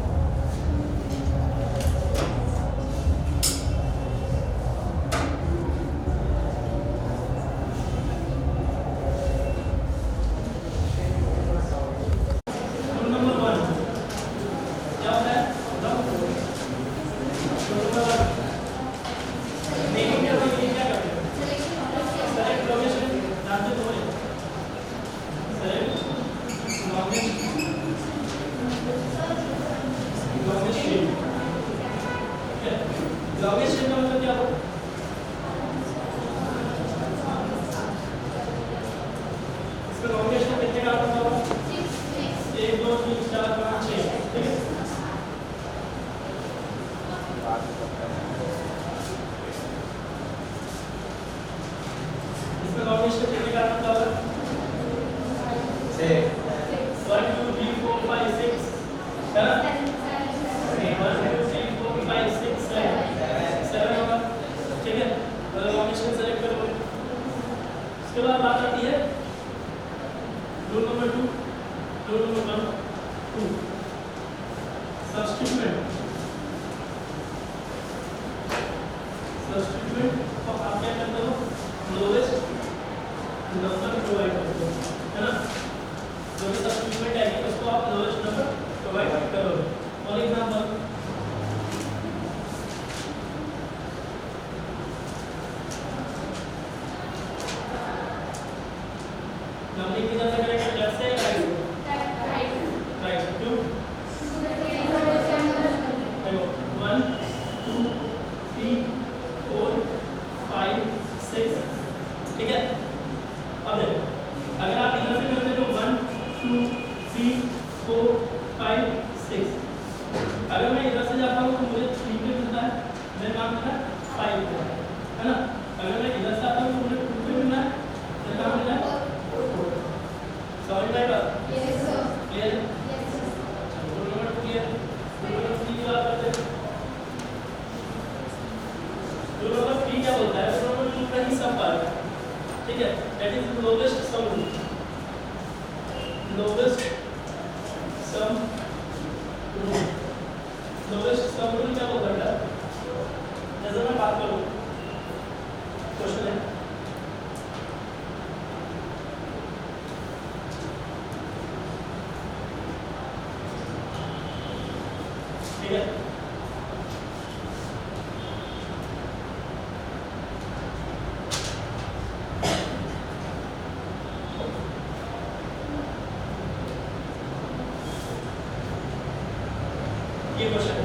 ये क्वेश्चन है।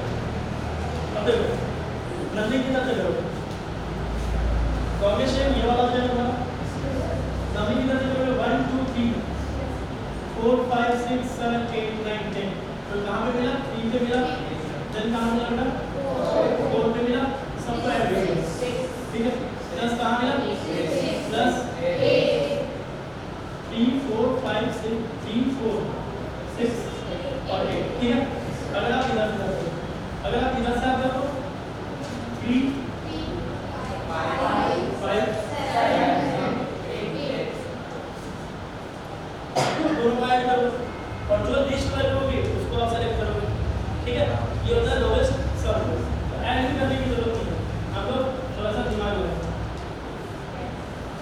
अब देखो नजदीक की तरफ से करो। गॉगेशियन ये पे मिला, देन कहाँ मिला बेटा 4 पे मिला, सबको ऐड कर दो, ठीक है। प्लस कहाँ मिला प्लस 3 4 5 6 3 4 6 और 8, ठीक है। अगर आप इधर से करो, अगर आप इधर से आप करो 3 5 दोनों को ऐड करो और जो लिस्ट वैल्यू होगी उसको आप सेलेक्ट करोगे, ठीक है। ये होता है लोवेस्ट सम। ऐड भी करने की जरूरत नहीं है, आप लोग थोड़ा सा दिमाग लगाओ,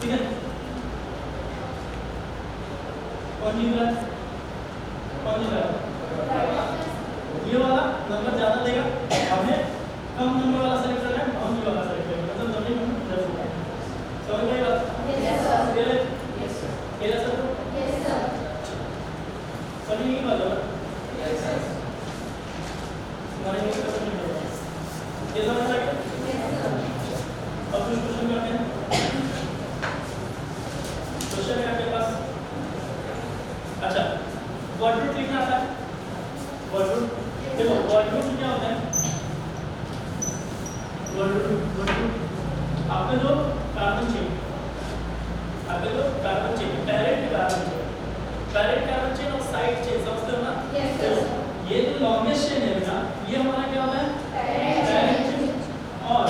ठीक है। कौन जीत रहा है, कौन जीत रहा है? ये वाला नंबर ज्यादा देगा, हमने कम नंबर वाला सेलेक्ट करना है, हम ये वाला सेलेक्ट करेंगे, मतलब दोनों में प्लस होगा। समझ में आई बात? Yes sir. ये सर सभी की बात होगा। हमारे ये क्वेश्चन नहीं होगा, ये समझ आ गया? अब कुछ क्वेश्चन करते हैं। क्वेश्चन है आपके पास, अच्छा वर्ड रूट लिखना आता है? वर्ड रूट देखो, वर्ड रूट क्या होता है? वर्ड रूट आपके जो कार्बन चेन, आपके जो carbon chain parent carbon chain और साइड चेन, समझते हो ना? ये जो लॉन्गेस्ट चेन है बेटा, ये हमारा क्या होता है? Parent chain. और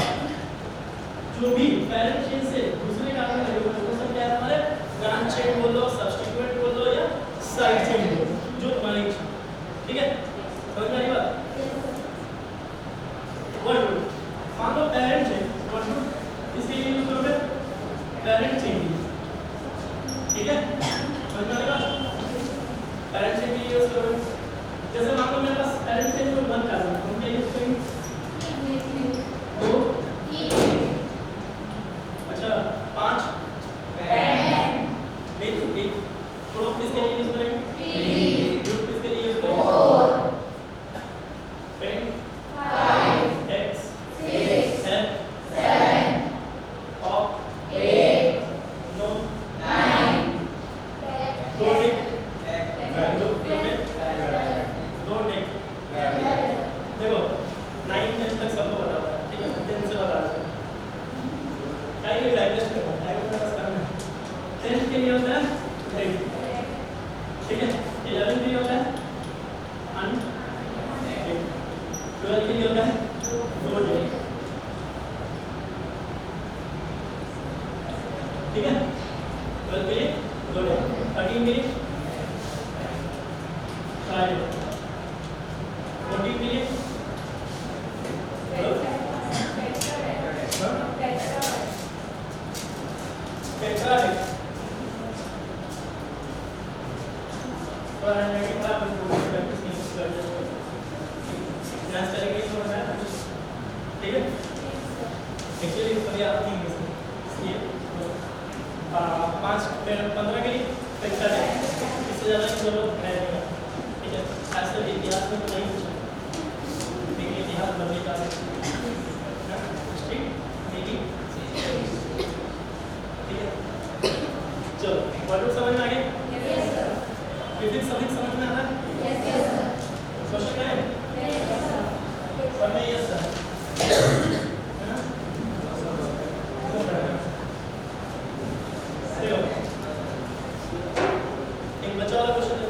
जो भी पैरेंट चेन से दूसरे कार्बन का वो सब क्या है हमारे? ब्रांच चेन बोल लो, सब्स्टिट्यूएंट बोल लो या साइड चेन बोल लो, जो तुम्हारी इच्छा, ठीक है। समझ में आई बात? वर्ड रूट मान लो पैरेंट चेन, वर्ड रूट इसके लिए यूज करोगे पैरेंट चेन, ठीक है। समझ में आई बात? पैरेंट चेन भी यूज करोगे, जैसे मान लो मेरे पास पैरेंट चेन में 1 कार्बन, हम क्या यूज करेंगे? 2 अच्छा 5 एक थोड़ा किसके लिए यूज करेंगे? ग्रुप किसके लिए यूज करेंगे? 10 X 6 7 और 8 9 देखो 9 10 तक सबको बता हुआ है, ठीक है। 10 से बता दो क्या ये डाइजेस्ट करना है, डाइजेस्ट करना है। 10 के लिए होता है 8, ठीक है। 11 के लिए होता है 1 12 के लिए होता है 2 ठीक है। 12 के लिए 2 13 के लिए 5 14 के लिए ठीक है। एक्चुअली कभी आप नहीं इसलिए 5 15 के लिए परीक्षा है, इससे ज़्यादा की जरूरत है नहीं, ठीक है। खासकर इतिहास में तो नहीं पूछा, लेकिन इतिहास बनने का ठीक है। चलो वर्ड रूट समझ में आ गया? फिजिक्स समझ में आता है? क्वेश्चन क्या है? और मैं यस सर एक बच्चा वाला क्वेश्चन है।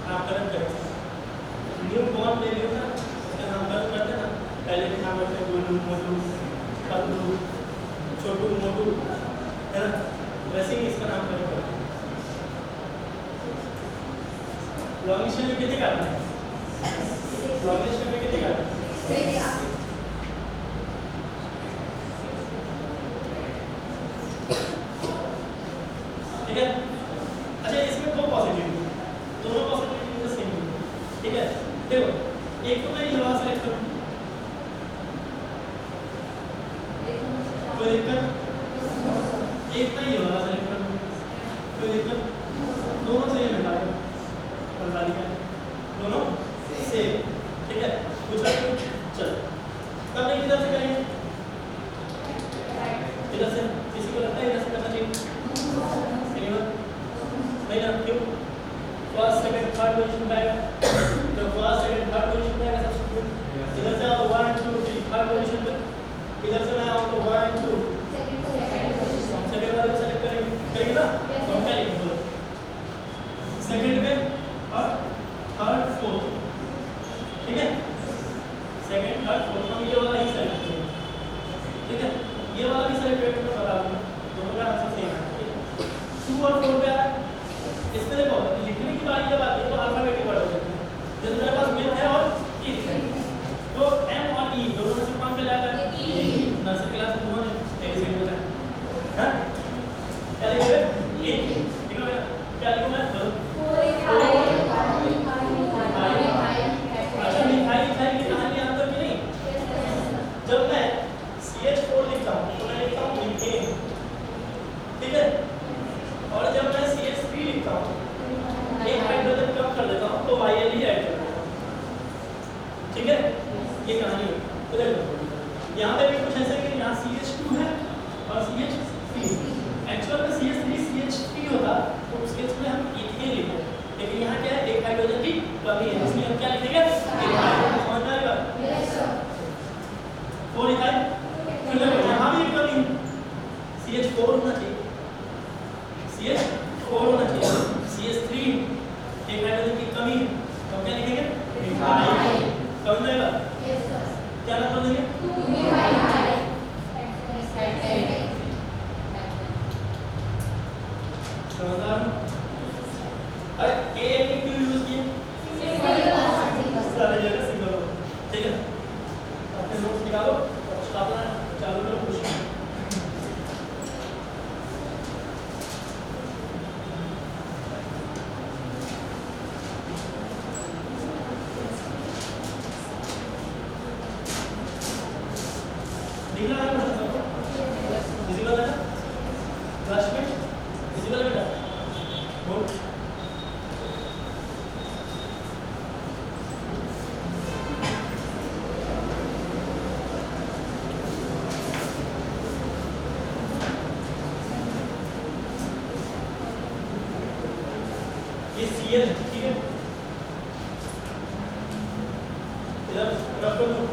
नामकरण करें, न्यू बॉर्न बेबी होता है उसका नामकरण करते हैं ना, पहले के नाम होते हैं गोलू मोटू पतलू छोटू मोटू, है ना, वैसे ही इसका नामकरण करते हैं। लॉन्गिश में कितने कार्बन है? लॉन्गिश में कितने कार्बन? ठीक है। अच्छा इसमें 2 पॉजिटिव, दोनों पॉजिटिव सेम, ठीक है। देखो एक तो मैं ये वाला सेलेक्ट करूं, कोई दिक्कत? एक मैं ये वाला सेलेक्ट करूं, कोई दिक्कत? दोनों सेम है भाई, बंगाली का दोनों सेम, ठीक है। कुछ चलो तब नहीं किधर से करेंगे? क्यों फर्स्ट सेकंड थर्ड पोजीशन पे आएगा तो फर्स्ट सेकंड थर्ड पोजीशन पे आएगा सब्स्टिट्यूट इधर से आओ 1 2 3 थर्ड पोजीशन पे इधर से मैं आऊं तो 1 2 सेकंड वाले को सेलेक्ट करेंगे ना तो हम क्या लिखेंगे सेकंड पे और थर्ड फोर्थ ठीक है सेकंड थर्ड फोर्थ हम ये वाला ही सेलेक्ट करेंगे ठीक है ये वाला भी सेलेक्ट करके मैं बता दूंगा दोनों का आंसर सेम है 2 और 4 पे आ रहा है इसमें देखो लिखने की बारी जब आती है तो अल्फाबेटिक वर्ड हो जाते हैं जैसे मेरे पास मिल है और ई तो एम और ई दोनों में से कौन पे जाएगा ई नर्सरी क्लास में दोनों एक सेकंड होता है हां क्या लिखोगे ई ठीक है क्या लिखूं मैं अच्छा मिठाई की कहानी आता कि नहीं जब मैं CH4 लिखता हूं तो मैं लिखता हूं मीथेन ठीक है और जब मैं CH3 लिखता हूं एक हाइड्रोजन कम कर देता हूं तो YL ही ऐड कर देता हूं ठीक है ये कहानी है तो देखो यहां पे भी कुछ ऐसा है कि यहां CH2 है और CH3 एक्चुअल में CH3 CH3 होता तो उस केस में हम इथेन लिखते लेकिन यहां क्या है एक हाइड्रोजन की कमी है इसलिए हम क्या लिखेंगे समझ में आएगा यस सर 4 इथाइल फिर देखो यहां भी एक कमी है CH4 होना चाहिए CH4 होना चाहिए CH3 एक हाइड्रोजन की कमी है तो क्या लिखेंगे इथाइल समझ में आएगा यस सर क्या नंबर देंगे समझदार अरे के एक क्यों यूज किए सारे जगह सिंगल हो ठीक है अपने नोट्स निकालो अपना चालू करो कुछ दिख रहा है विजिबल है क्लासमेट विजिबल है बेटा गुड ये Cl ठीक है इधर रख दो